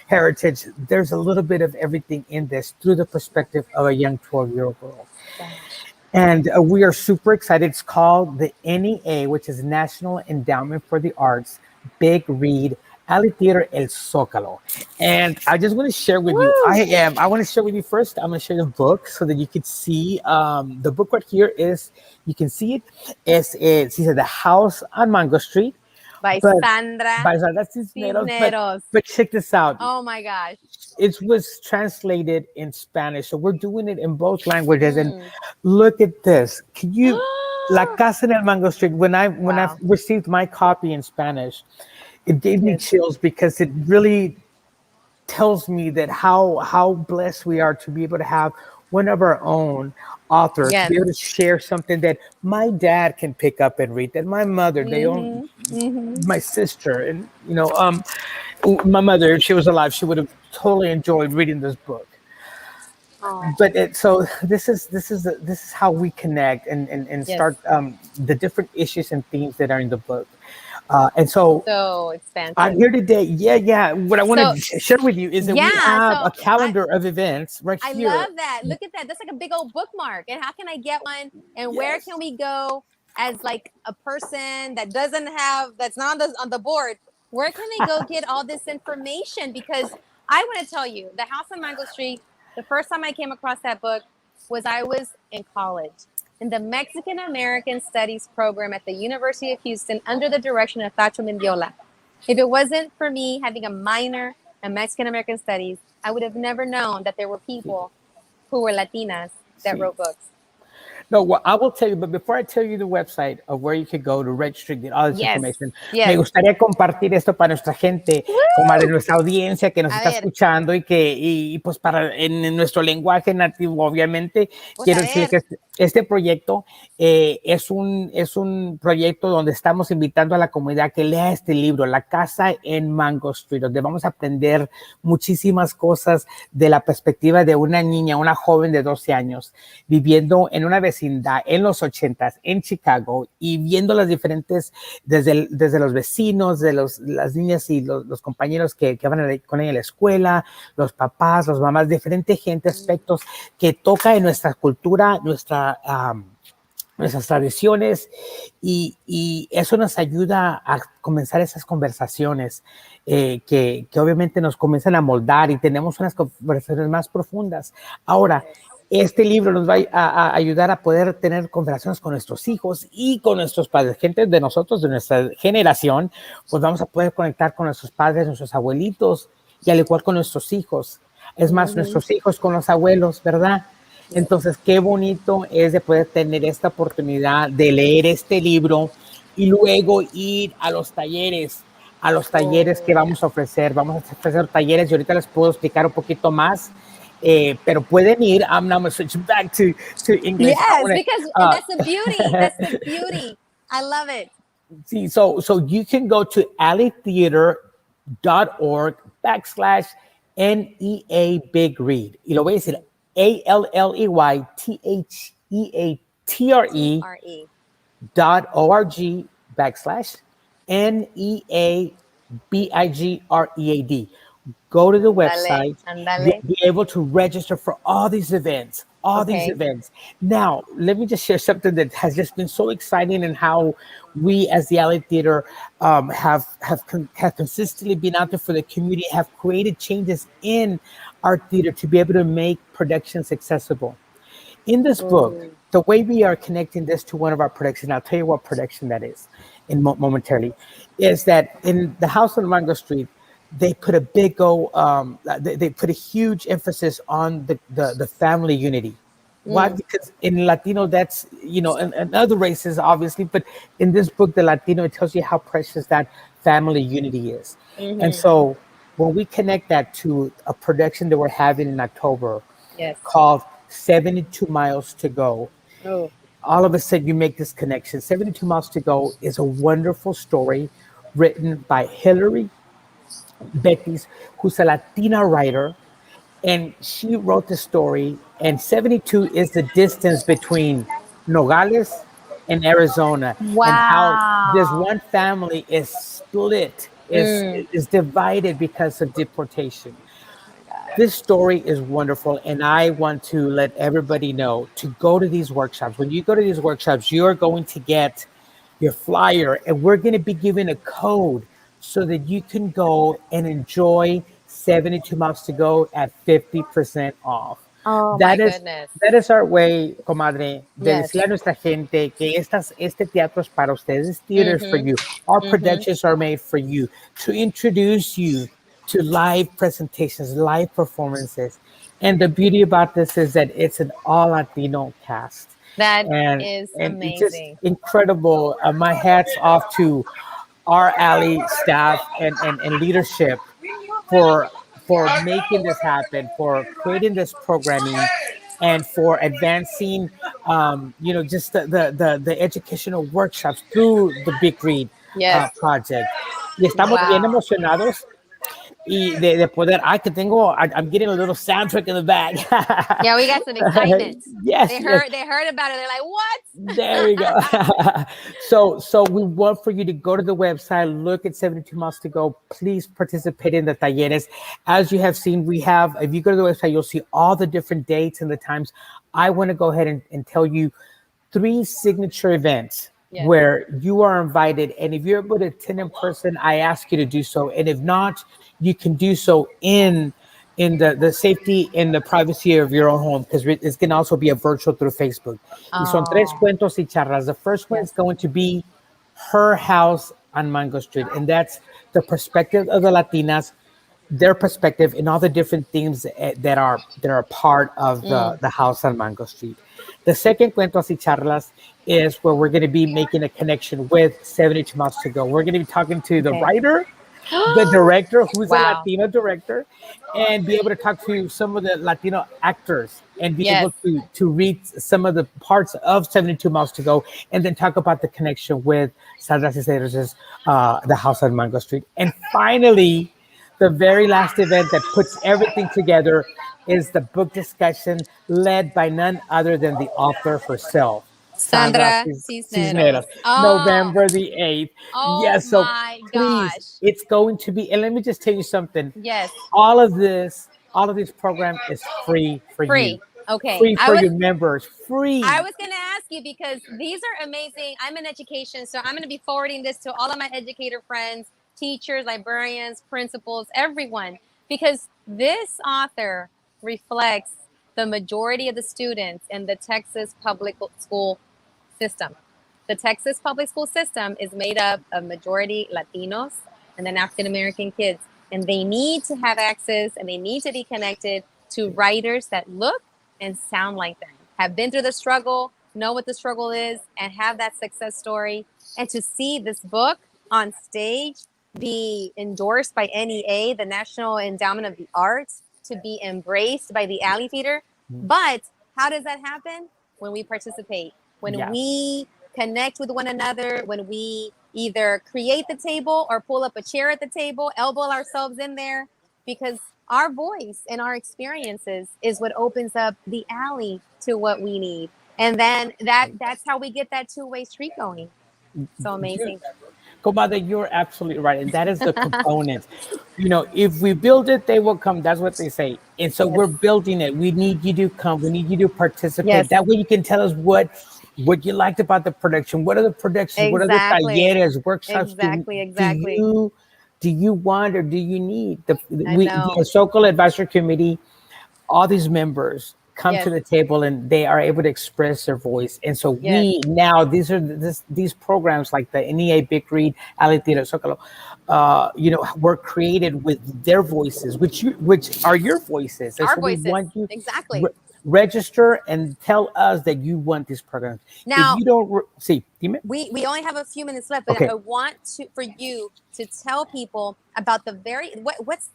E: heritage. There's a little bit of everything in this through the perspective of a young 12-year-old girl. And we are super excited. It's called the NEA, which is National Endowment for the Arts, Big Read, Ali Theater El Zócalo. And I just want to share with you, I want to share with you first, I'm going to share the book so that you can see, the book right here is, you can see it, it's The House on Mango Street.
A: By Sandra
E: Cisneros. But check this out.
A: Oh my gosh.
E: It was translated in Spanish. So we're doing it in both languages. And look at this. Can you, La Casa en el Mango Street, when I received my copy in Spanish, it gave me chills, because it really tells me that how blessed we are to be able to have one of our own authors, to be able to share something that my dad can pick up and read, that my mother, my sister, and my mother, if she was alive, she would have totally enjoyed reading this book. But so this is how we connect and start the different issues and themes that are in the book. And so
A: expansive.
E: I'm here today. What I want to share with you is that we have a calendar of events right here.
A: I love that. Look at that. That's like a big old bookmark. And how can I get one? And where can we go as like a person that that's not on the board? Where can they go get all this information? Because I want to tell you, The House on Mango Street, the first time I came across that book I was in college, in the Mexican American Studies program at the University of Houston under the direction of Tacho Mendiola. If it wasn't for me having a minor in Mexican American Studies, I would have never known that there were people who were Latinas that wrote books.
E: No, well, I will tell you, but before I tell you the website of where you could go to register, get all this information, me gustaría compartir esto para nuestra gente, como de nuestra audiencia que nos está escuchando y pues para en nuestro lenguaje nativo, obviamente, quiero decir que este proyecto es un proyecto donde estamos invitando a la comunidad que lea este libro, La Casa en Mango Street, donde vamos a aprender muchísimas cosas de la perspectiva de una niña, una joven de 12 años, viviendo en una vecindad en los 80s en Chicago y viendo las diferentes, desde los vecinos, las niñas y los compañeros que van con ella a la escuela, los papás, las mamás, diferente gente, aspectos que toca en nuestra cultura, nuestras tradiciones, y eso nos ayuda a comenzar esas conversaciones que obviamente nos comienzan a moldar y tenemos unas conversaciones más profundas. Ahora, este libro nos va a ayudar a poder tener conversaciones con nuestros hijos y con nuestros padres, gente de nosotros, de nuestra generación, pues vamos a poder conectar con nuestros padres, nuestros abuelitos, y al igual con nuestros hijos. Es más, nuestros hijos con los abuelos, ¿verdad? Entonces, qué bonito es de poder tener esta oportunidad de leer este libro y luego ir a los talleres que vamos a ofrecer. Vamos a ofrecer talleres y ahorita les puedo explicar un poquito más. Pero pueden ir. I'm now going to switch back to English.
A: Yes, because that's the beauty. That's the beauty. I love it.
E: See, so you can go to alleytheater.org/NEA Big Read. Y lo voy a decir
A: RE.
E: ALLEYTHEATRE.org/NEABIGREAD. Go to the
A: Ándale,
E: website. You'll
A: ándale.
E: be able to register for all these events.
A: Okay.
E: Now, let me just share something that has just been so exciting, and how we, as the Alley Theater, have consistently been out there for the community, have created changes in our theater to be able to make productions accessible. In this book,
A: Mm.
E: the way we are connecting this to one of our productions, I'll tell you what production that is momentarily, is that in the house on Mango Street, they put a they put a huge emphasis on the family unity. Why?
A: Mm.
E: Because in Latino, that's, and other races, obviously, but in this book, the Latino, it tells you how precious that family unity is. And
A: Mm-hmm.
E: so when we connect that to a production that we're having in October
A: Yes.
E: called 72 Miles to Go,
A: Oh.
E: all of a sudden you make this connection. 72 Miles to Go is a wonderful story written by Hillary Betis, who's a Latina writer, and she wrote the story. And 72 is the distance between Nogales and Arizona, and how this
A: Wow.
E: one family is split,
A: Mm.
E: is divided because of deportation. This story is wonderful, and I want to let everybody know to go to these workshops. When you go to these workshops, you are going to get your flyer, and we're going to be giving a code so that you can go and enjoy 72 Miles to Go at 50% off.
A: Oh my
E: That is
A: goodness.
E: that is our way, comadre, de
A: Yes.
E: decirle a nuestra gente que este teatro es para ustedes. This theater is for
A: Mm-hmm.
E: you. Our
A: Mm-hmm.
E: productions are made for you, to introduce you to live presentations, live performances. And the beauty about this is that it's an all Latino cast.
A: That
E: And
A: is
E: it's just
A: amazing.
E: incredible. My hat's off to our Alley staff and leadership for making this happen, for creating this programming, and for advancing, just the educational workshops through the Big Read
A: Yes.
E: project. Y estamos bien
A: Wow.
E: emocionados y de poder. I'm getting a little soundtrack in the back.
A: Yeah, we got some excitement.
E: Yes, yes.
A: They heard about it. They're like, what?
E: There we go. So we want for you to go to the website, look at 72 Miles to Go. Please participate in the talleres. As you have seen, if you go to the website, you'll see all the different dates and the times. I want to go ahead and tell you 3 signature events
A: Yes.
E: where you are invited. And if you're able to attend in person, I ask you to do so. And if not, you can do so in the safety and the privacy of your own home, because it's going to also be a virtual through Facebook. Y son 3
A: Oh,
E: cuentos y charlas. The first one is
A: yes.
E: going to be Her House on Mango Street, and that's the perspective of the Latinas, their perspective, and all the different themes that are part of the house on Mango Street. The second Cuentos y Charlas is where we're going to be making a connection with 72 Miles to Go. We're going to be talking to the
A: Okay.
E: writer, the director, who's a
A: Wow.
E: Latino director, and be able to talk to some of the Latino actors, and be
A: Yes.
E: able to read some of the parts of 72 Miles to Go, and then talk about the connection with Sandra Cicero's The House on Mango Street. And finally, the very last event that puts everything together is the book discussion, led by none other than the author herself, Sandra
A: Sandra Cisneros.
E: Cisneros,
A: Oh,
E: November the 8th.
A: oh
E: Yes, so
A: my
E: please,
A: gosh.
E: it's going to be, and let me just tell you something.
A: Yes.
E: All of this program is free for you.
A: Free. Okay.
E: Free for your members. Free.
A: I was going to ask you because these are amazing. I'm in education, so I'm going to be forwarding this to all of my educator friends, teachers, librarians, principals, everyone, because this author reflects the majority of the students in the Texas public school system. The Texas public school system is made up of majority Latinos and then African American kids, and they need to have access and they need to be connected to writers that look and sound like them, have been through the struggle, know what the struggle is, and have that success story. And to see this book on stage be endorsed by NEA, the National Endowment of the Arts, to be embraced by the alley theater. But how does that happen? When we participate, when we connect with one another, when we either create the table or pull up a chair at the table, elbow ourselves in there, because our voice and our experiences is what opens up the alley to what we need. And then that's how we get that two-way street going. So amazing.
E: Comadre, you're absolutely right. And that is the component. If we build it, they will come. That's what they say. And so we're building it. We need you to come. We need you to participate.
A: Yes.
E: That way you can tell us what you liked about the production. What are the productions? What are the talleres, workshops?
A: Exactly.
E: Do you want or do you need? The
A: know.
E: Sokol Advisory Committee, all these members come to the table and they are able to express their voice. And so we now, these programs like the NEA Big Read, Ali Tira Sokolo, were created with their voices, which are your voices. And
A: Our
E: so
A: voices.
E: we want you
A: Exactly.
E: Register and tell us that you want these programs.
A: Now,
E: if you don't see,
A: we only have a few minutes left, but I want for you to tell people about the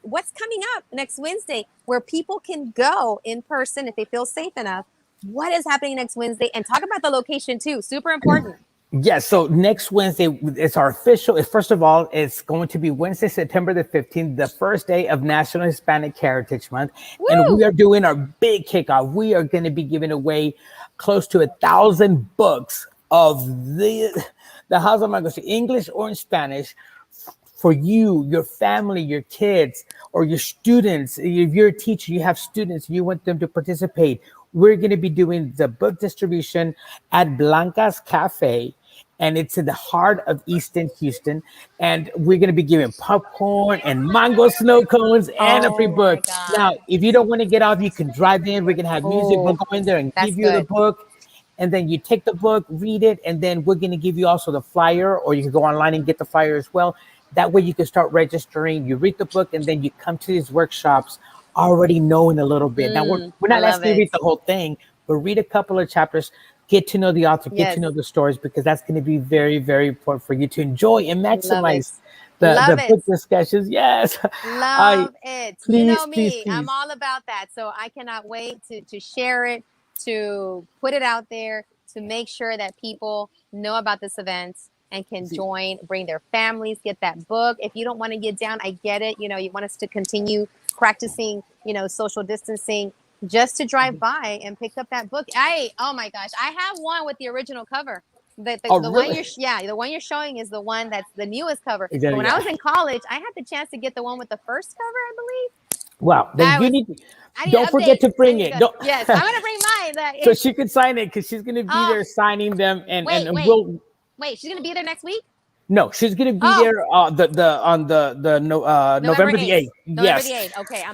A: what's coming up next Wednesday, where people can go in person if they feel safe enough. What is happening next Wednesday, and talk about the location too. Super important.
E: Yes, so next Wednesday, it's our official. First of all, it's going to be Wednesday, September the 15th, the first day of National Hispanic Heritage Month. Woo! And we are doing our big kickoff. We are going to be giving away close to 1,000 books of the House of Mangos, English or in Spanish, for you, your family, your kids, or your students. If you're a teacher, you have students, you want them to participate. We're going to be doing the book distribution at Blanca's Cafe, and it's in the heart of Easton, Houston. And we're going to be giving popcorn and mango snow cones and a free book. Now, if you don't want to get off, you can drive in. We're going to have music. We'll go in there and give you the book. And then you take the book, read it, and then we're going to give you also the flyer, or you can go online and get the flyer as well. That way you can start registering. You read the book, and then you come to these workshops already knowing a little bit. Now, we're not asking you to read the whole thing, but read a couple of chapters, get to know the author, get to know the stories, because that's going to be very, very important for you to enjoy and maximize the book discussions. Yes.
A: Love it.
E: Please,
A: you know me,
E: please.
A: I'm all about that. So I cannot wait to share it, to put it out there, to make sure that people know about this event and can join, bring their families, get that book. If you don't want to get down, I get it. You want us to continue practicing, social distancing, just to drive by and pick up that book. Oh my gosh, I have one with the original cover. The one you're showing is the one that's the newest cover. But when I was in college, I had the chance to get the one with the first cover, I believe.
E: Wow. Then don't forget to bring it.
A: Yes, I'm going to bring mine.
E: So she could sign it, because she's going to be there signing them.
A: Wait, she's going to be there next week?
E: No, she's going to be there on the November the 8th.
A: November the 8th. Okay.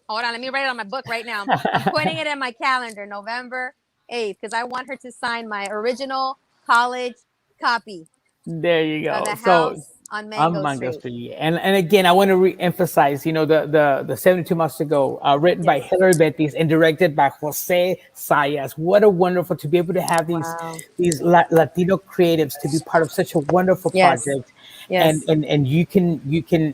A: Hold on. Let me write it on my book right now. I'm putting it in my calendar, November 8th, because I want her to sign my original college copy.
E: There you go.
A: Of the house on Mango
E: Street. And again, I want to re-emphasize, the 72 Months to Go, written by Hilary Betis and directed by Jose Sayas. What a wonderful to be able to have these Latino creatives to be part of such a wonderful project. Yes. And you can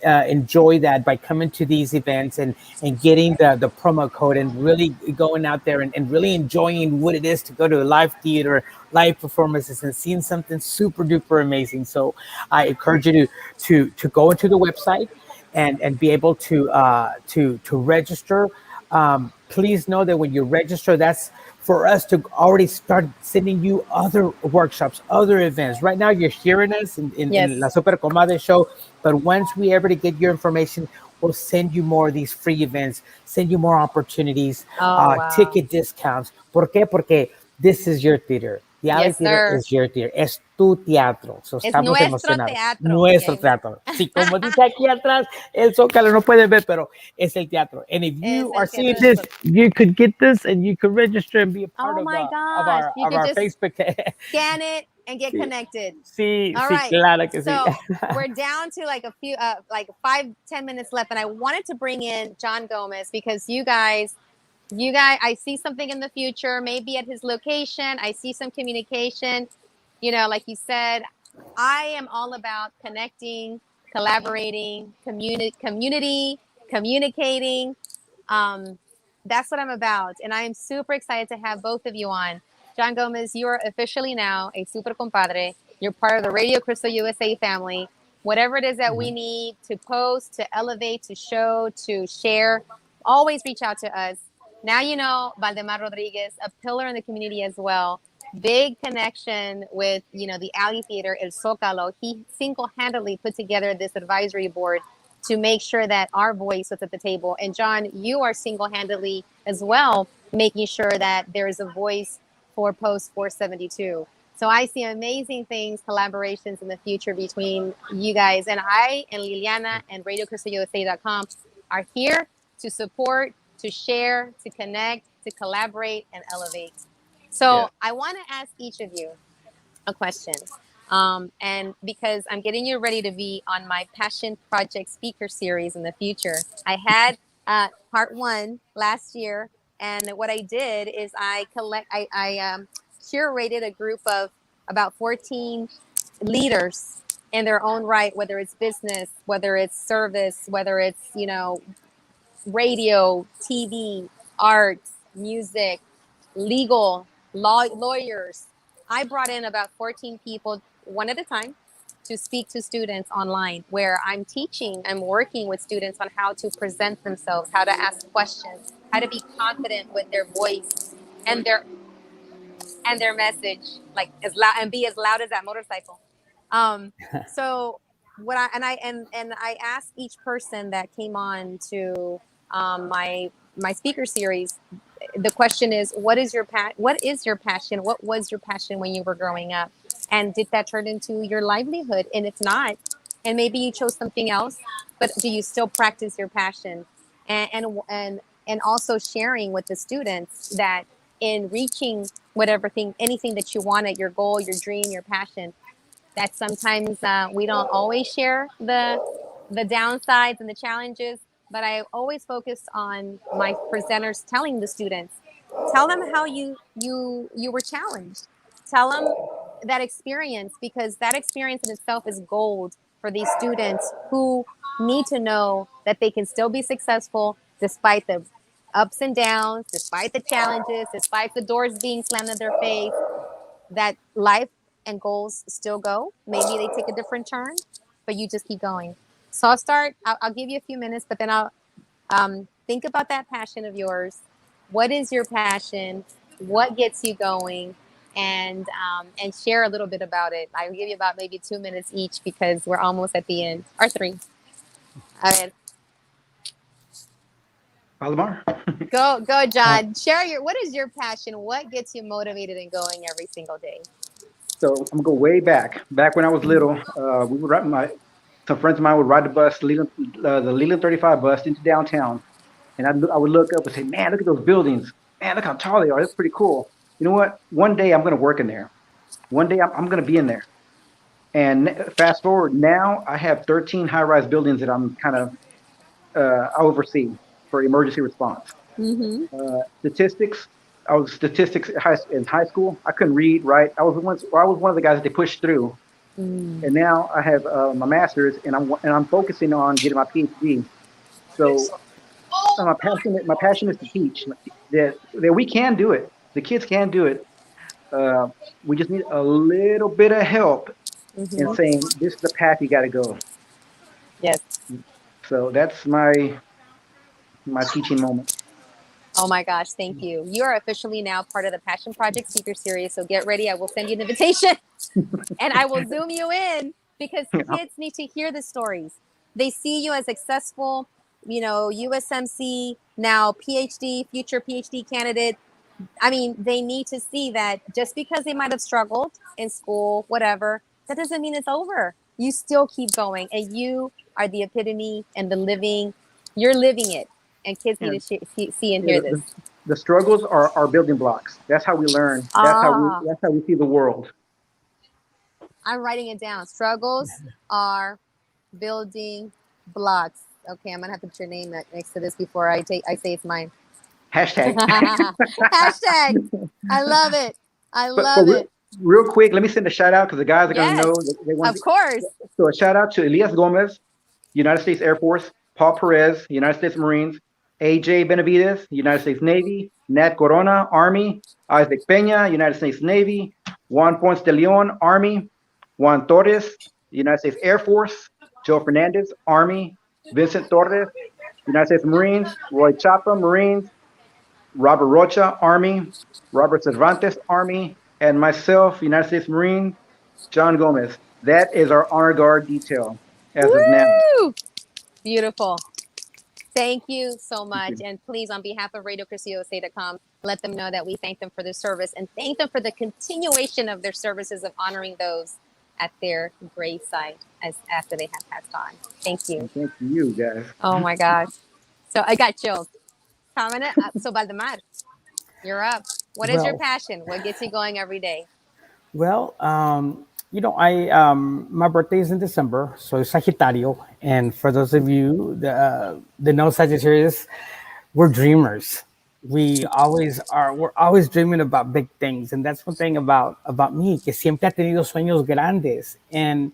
E: enjoy that by coming to these events and getting the promo code and really going out there and really enjoying what it is to go to a live theater, live performances, and seeing something super duper amazing. So I encourage you to go into the website and be able to register. Please know that when you register, that's for us to already start sending you other workshops, other events. Right now, you're hearing us in La Super Comadre show, but once we ever get your information, we'll send you more of these free events, send you more opportunities, ticket discounts. ¿Por qué? Porque this is your theater. The Alley Theater is your theater. Es tu teatro. So estamos emocionados. Nuestro teatro. Sí, como dice aquí atrás, el Zócalo no puede ver, pero es el teatro. And if you are seeing this, you could get this and you could register and be a part of our Facebook.
A: Scan it and get connected.
E: Sí, claro que sí.
A: So we're down to like a few, 5-10 minutes left, and I wanted to bring in John Gomez, because you guys, I see something in the future, maybe at his location. I see some communication. Like you said, I am all about connecting, collaborating, community, communicating. That's what I'm about. And I am super excited to have both of you on. John Gomez, you are officially now a super compadre. You're part of the Radio Crystal USA family. Whatever it is that we need to post, to elevate, to show, to share, always reach out to us. Now you know Valdemar Rodriguez, a pillar in the community as well. Big connection with, the Alley Theater, El Zócalo. He single-handedly put together this advisory board to make sure that our voice was at the table. And John, you are single-handedly as well making sure that there is a voice for Post 472. So I see amazing things, collaborations in the future between you guys. And I and Liliana and RadioCrystalUSA.com are here to support, to share, to connect, to collaborate, and elevate. So I want to ask each of you a question. And because I'm getting you ready to be on my Passion Project speaker series in the future. I had part 1 last year, and what I did is I curated a group of about 14 leaders in their own right, whether it's business, whether it's service, whether it's, radio, TV, arts, music, legal, lawyers. I brought in about 14 people, one at a time, to speak to students online, where I'm working with students on how to present themselves, how to ask questions, how to be confident with their voice and their message, like as loud and be as loud as that motorcycle. So what I asked each person that came on to my speaker series, the question is, what is your passion? What was your passion when you were growing up? And did that turn into your livelihood? And if not, and maybe you chose something else, but do you still practice your passion? And also sharing with the students that in reaching anything that you wanted, your goal, your dream, your passion, that sometimes we don't always share the downsides and the challenges. But I always focus on my presenters telling the students, tell them how you were challenged. Tell them that experience, because that experience in itself is gold for these students who need to know that they can still be successful despite the ups and downs, despite the challenges, despite the doors being slammed in their face, that life and goals still go. Maybe they take a different turn, but you just keep going. So I'll give you a few minutes, but then I'll think about that passion of yours. What is your passion? What gets you going? And share a little bit about it. I'll give you about maybe 2 minutes each because we're almost at the end, or 3. All right.
B: Valdemar?
A: Go, John. Share what is your passion? What gets you motivated and going every single day?
B: So I'm gonna go way back. Back when I was little, we would some friends of mine would ride the bus, the Leland 35 bus into downtown, and I would look up and say, "Man, look at those buildings! Man, look how tall they are! That's pretty cool." You know what? One day I'm gonna work in there. One day I'm gonna be in there. And fast forward, now I have 13 high-rise buildings that I'm kind of I oversee for emergency response. Statistics. I was statistics in high school. I couldn't read, write. I was one of the guys that they pushed through. And now I have my master's, and I'm focusing on getting my PhD. So my passion is to teach that we can do it. The kids can do it. We just need a little bit of help in saying this is the path you got to go.
A: Yes.
B: So that's my teaching moment.
A: Oh my gosh, thank you. You are officially now part of the Passion Project Speaker Series. So get ready. I will send you an invitation and I will Zoom you in, because kids need to hear the stories. They see you as successful, USMC, now PhD, future PhD candidate. I mean, they need to see that just because they might have struggled in school, whatever, that doesn't mean it's over. You still keep going, and you are the epitome and you're living it. And kids need to see and hear this.
B: The struggles are building blocks. That's how we learn. That's how we see the world.
A: I'm writing it down. Struggles are building blocks. Okay, I'm gonna have to put your name next to this before I say it's mine.
B: Hashtag.
A: Hashtag. I love it. I love it.
B: Real quick, let me send a shout out because the guys are gonna know. They want
A: of course.
B: So a shout out to Elias Gomez, United States Air Force, Paul Perez, United States Marines, AJ Benavides, United States Navy. Nat Corona, Army. Isaac Peña, United States Navy. Juan Ponce de Leon, Army. Juan Torres, United States Air Force. Joe Fernandez, Army. Vincent Torres, United States Marines. Roy Chapa, Marines. Robert Rocha, Army. Robert Cervantes, Army. And myself, United States Marine, John Gomez. That is our honor guard detail as of now.
A: Woo! Beautiful. Thank you so much.
B: you.
A: And please, on behalf of RadioCristiusa.com, let them know that we thank them for their service and thank them for the continuation of their services of honoring those at their gravesite as after they have passed on. Thank you.
B: Thank you, guys.
A: Oh my gosh. So I got chills. So Valdemar, you're up. What is your
E: Well,
A: passion? What gets you going every day?
E: Well, I my birthday is in December, so it's Sagittario. And for those of you that know Sagittarius, we're dreamers. We always are. We're always dreaming about big things, and that's one thing about me, que siempre ha tenido sueños grandes, and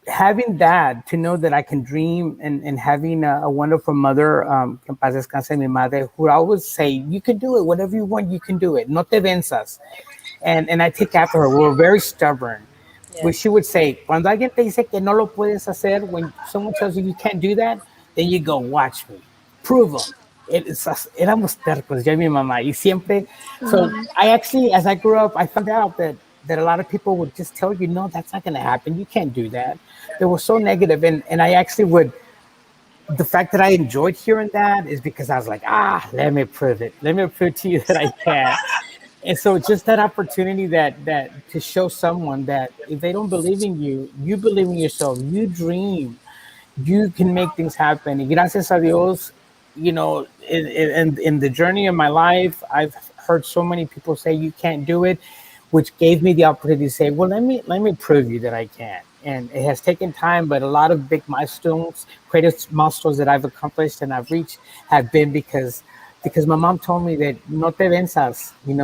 E: having that to know that I can dream and having a wonderful mother, que en paz descanse mi madre, who would always say, you can do it, whatever you want, you can do it. No te venzas. And I take after her. We're very stubborn. When
A: Yes.
E: she would say, cuando alguien te dice que no lo puedes hacer, when someone tells you you can't do that, then you go, watch me, prove them. Éramos tercos, yo y mi mamá. Y siempre, so I actually, as I grew up, I found out that a lot of people would just tell you, no, that's not going to happen. You can't do that. They were so negative. And I actually would, the fact that I enjoyed hearing that is because I was like, let me prove it. Let me prove to you that I can. And so just that opportunity that to show someone that if they don't believe in you, you believe in yourself, you dream, you can make things happen. Y gracias a Dios, in the journey of my life, I've heard so many people say you can't do it, which gave me the opportunity to say, well, let me prove you that I can. And it has taken time, but a lot of big milestones, greatest milestones that I've accomplished and I've reached have been because my mom told me that no te venzas, you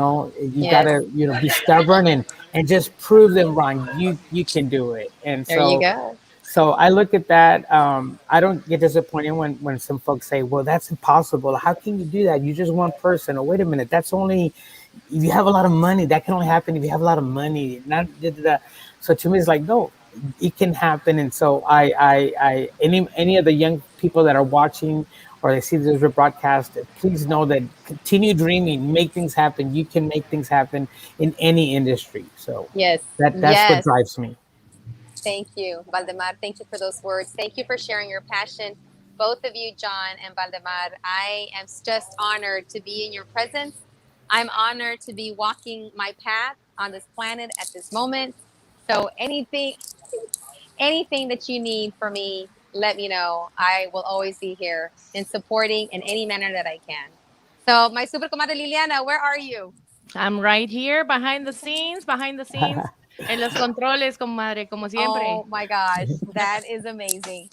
A: Yes.
E: gotta, be stubborn and just prove them wrong. You can do it. And
A: There you
E: so
A: go.
E: so I look at that. I don't get disappointed when some folks say, well, that's impossible. How can you do that? You're just one person. Or wait a minute, that's only if you have a lot of money. That can only happen if you have a lot of money. Not da, da, da. So to me, it's like, no, it can happen. And so any of the young people that are watching or they see this broadcast, please know that continue dreaming, make things happen. You can make things happen in any industry. So
A: Yes.
E: that's what
A: Yes.
E: drives me.
A: Thank you, Valdemar. Thank you for those words. Thank you for sharing your passion. Both of you, John and Valdemar, I am just honored to be in your presence. I'm honored to be walking my path on this planet at this moment. So anything that you need from me, let me know. I will always be here in supporting in any manner that I can. So my super comadre Liliana, where are you?
D: I'm right here behind the scenes, en los controles, comadre, como siempre.
A: Oh my gosh, that is amazing.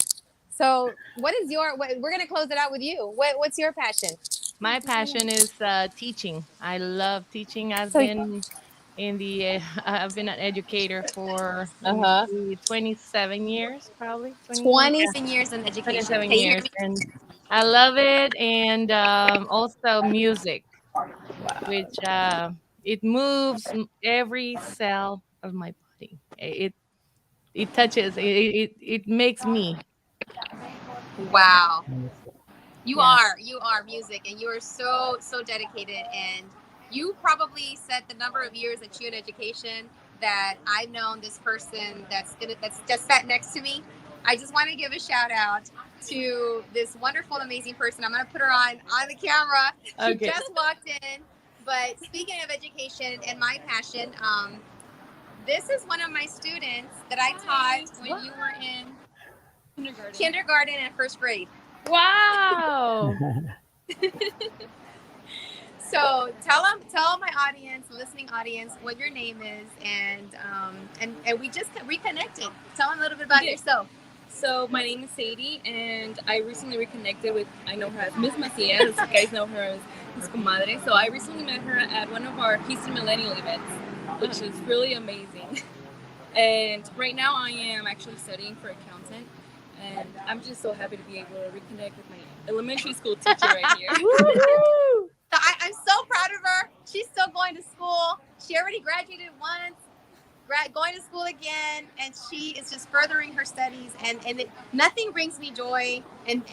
A: So, we're going to close it out with you. What's your passion?
D: My passion is teaching. I love teaching.
A: So,
D: I've been an educator for, let me
A: uh-huh.
D: see, 27 years, probably 27.
A: 27 years in education.
D: 27
A: Can you hear
D: years,
A: me?
D: and I love it. And also music, which it moves every cell of my body. It touches. It makes me.
A: Wow.
D: Yeah.
A: You are music, and you are so dedicated, and you probably set the number of years that you're in education that I've known this person that's just sat next to me. I just want to give a shout out to this wonderful, amazing person. I'm going to put her on the camera. She
D: Okay.
A: just walked in. But speaking of education and my passion, this is one of my students that I taught when you were in kindergarten and first grade.
D: Wow.
A: So tell my audience, listening audience, what your name is, and we just reconnected. Tell them a little bit about yourself.
F: So my name is Sadie, and I recently reconnected with, I know her as Miss Macias. You guys know her as Miss Comadre. So I recently met her at one of our Houston Millennial events, which is really amazing. And right now I am actually studying for accountant, and I'm just so happy to be able to reconnect with elementary school teacher right here.
A: So I'm so proud of her. She's still going to school. She already graduated once, going to school again, and she is just furthering her studies. And nothing brings me joy and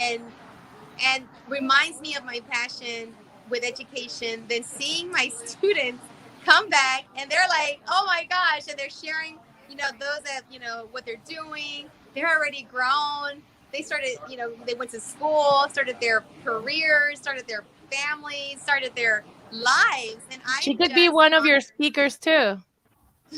A: reminds me of my passion with education than seeing my students come back and they're like, oh my gosh, and they're sharing, those that, what they're doing. They're already grown. They started, they went to school, started their careers, started their families, started their lives. And
D: She could be one of your speakers too.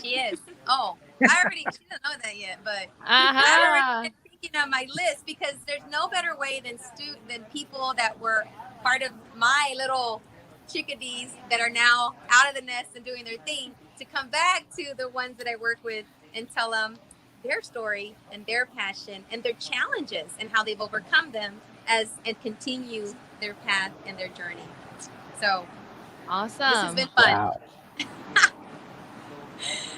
A: She is. Oh, she doesn't know that yet, but I already been thinking on my list because there's no better way than people that were part of my little chickadees that are now out of the nest and doing their thing to come back to the ones that I work with and tell them their story and their passion and their challenges and how they've overcome them and continue their path and their journey. So
D: awesome.
A: This has been fun.
E: Wow.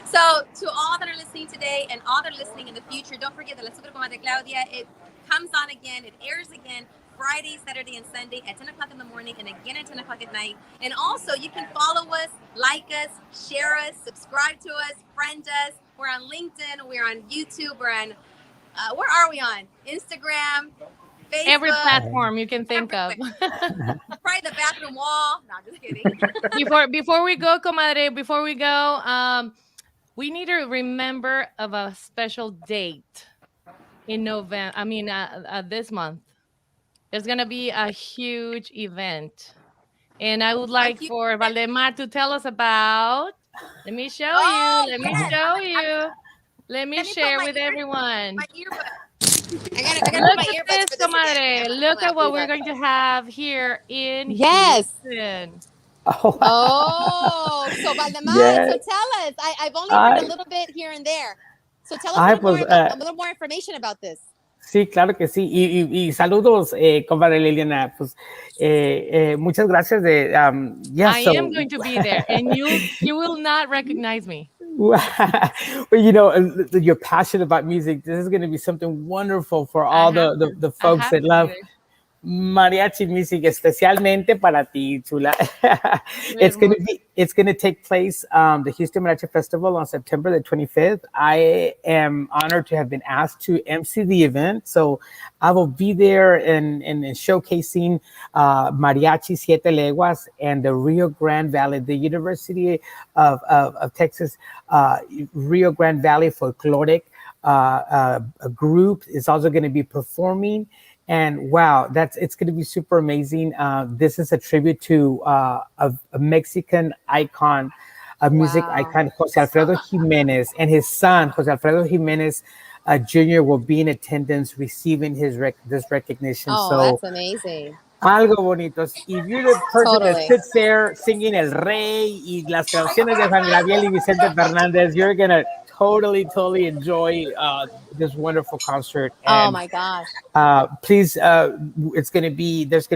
A: So to all that are listening today and all that are listening in the future, don't forget that La Super Comadre Claudia, it comes on again, it airs again Friday, Saturday, and Sunday at 10 o'clock in the morning and again at 10 o'clock at night. And also you can follow us, like us, share us, subscribe to us, friend us. We're on LinkedIn, we're on YouTube, we're on, where are we on? Instagram, Facebook.
D: Every platform you can think of.
A: Probably the bathroom wall. No, just kidding.
D: Before we go, Comadre, we need to remember of a special date in November. I mean, this month. There's going to be a huge event. And I would like for Valdemar to tell us about. Let me show you. Let me show you. Let me share with everyone.
A: My earbud.
D: Look at this, Comadre. Look at what we're going to have here in Houston.
A: Oh, so Valdemar, so tell us. I've only heard a little bit here and there. So tell us a little more information about this.
E: Sí, claro que sí. Y saludos, comadre Liliana. Pues, muchas gracias. I
D: am going to be there, and you will not recognize me.
E: Well, you're passionate about music. This is going to be something wonderful for all the folks that love mariachi music, especialmente para ti, chula. It's going to take place the Houston Mariachi Festival on September the 25th. I am honored to have been asked to MC the event, so I will be there and showcasing Mariachi Siete Leguas and the Rio Grande Valley, the University of Texas Rio Grande Valley Folkloric a group is also going to be performing. And wow, it's going to be super amazing. This is a tribute to a Mexican icon, a music icon, Jose Alfredo Jimenez, and his son, Jose Alfredo Jimenez Jr. will be in attendance recieving this recognition.
A: Oh,
E: so
A: that's amazing.
E: Algo bonito. If you're the person that sits there singing El Rey y las canciones de Juan Gabriel y Vicente Fernández, you're going to totally enjoy this wonderful concert. And,
A: oh my gosh.
E: Please, there's going to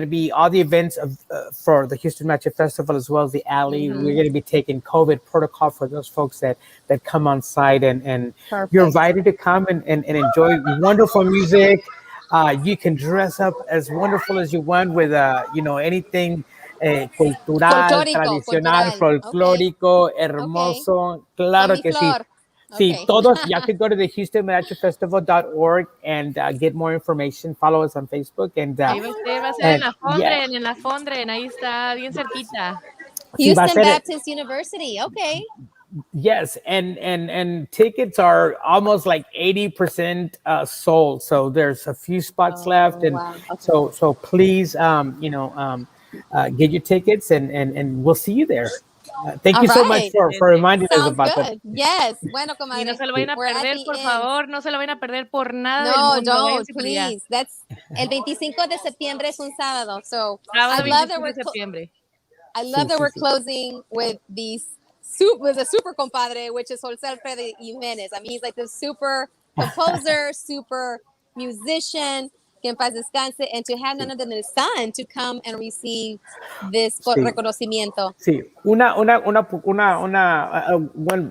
E: be all the events for the Houston Mariachi Festival as well as the alley. Mm-hmm. We're going to be taking COVID protocol for those folks that come on site, and you're invited to come and enjoy wonderful music. You can dress up as wonderful as you want with anything cultural, tradicional, folclórico, hermoso. Claro que sí. Sí, todos, you can go to the HoustonMariachiFestival.org and get more information. Follow us on Facebook. And,
D: ahí va a ser en la Fondren, ahí está bien cerquita.
A: Houston Baptist University, okay.
E: Yes, and tickets are almost like 80% sold. So there's a few spots left, and so please, get your tickets, and we'll see you there. Thank you so much for reminding us about that.
A: Yes, bueno, comadre.
D: Y no se lo vayan a perder, por favor, no se lo vayan a perder por nada.
A: No, don't, please. That's el 25 de septiembre es un sábado, so I love that we're closing with the super compadre, which is Jose Alfredo Jimenez. I mean, he's like the super composer, super musician, que en paz descanse, and to have none other than his son to come and receive this
E: Sí.
A: reconocimiento.
E: Sí, one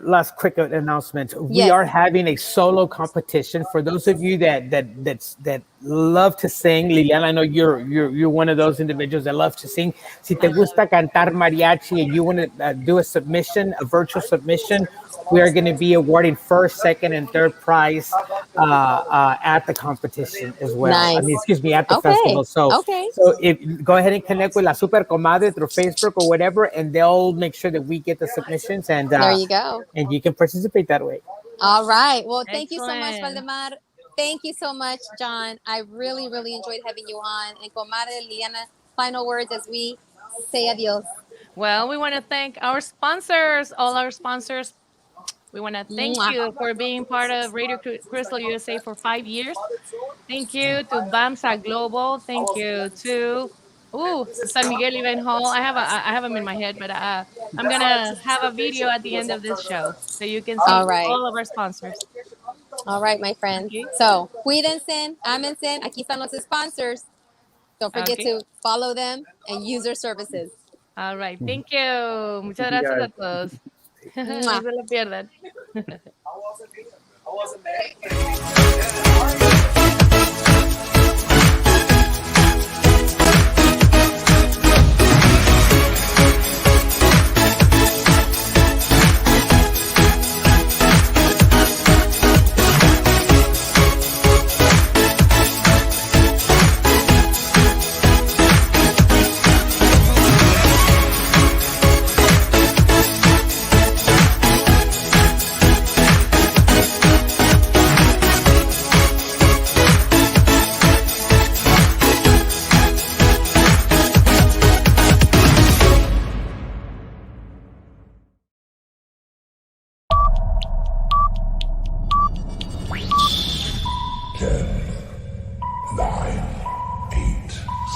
E: last quick announcement. We
A: Yes.
E: are having a solo competition for those of you that love to sing. Liliana, I know you're one of those individuals that love to sing. Si te gusta cantar mariachi and you want to do a submission, a virtual submission, we are going to be awarding first, second, and third prize at the competition as well.
A: Nice.
E: I mean, excuse me, at the
A: Okay.
E: festival. So
A: Okay.
E: if go ahead and connect with La Super Comadre through Facebook or whatever, and they'll make sure that we get the submissions, and
A: There you go.
E: and you can participate that way.
A: All right. Well, thank you so much,
D: Excellent.
A: Valdemar. Thank you so much, John. I really, really enjoyed having you on. And Comadre Liliana, final words as we say adios.
D: Well, we want to thank our sponsors, all our sponsors. We want to thank
A: Mwah.
D: you for being part of Radio Crystal USA for 5 years. Thank you to BAMSA Global. Thank you to San Miguel Event Hall. I have them in my head, but I'm gonna have a video at the end of this show so you can see
A: All right.
D: all of our sponsors.
A: All right, my friends.
D: Okay.
A: So, cuídense, ámense. Aquí están los sponsors. Don't forget
D: Okay.
A: to follow them and use their services.
D: All right. Thank you. Muchas
B: Thank you,
D: gracias a
B: guys.
D: todos. No
A: Mwah.
D: se lo pierdan.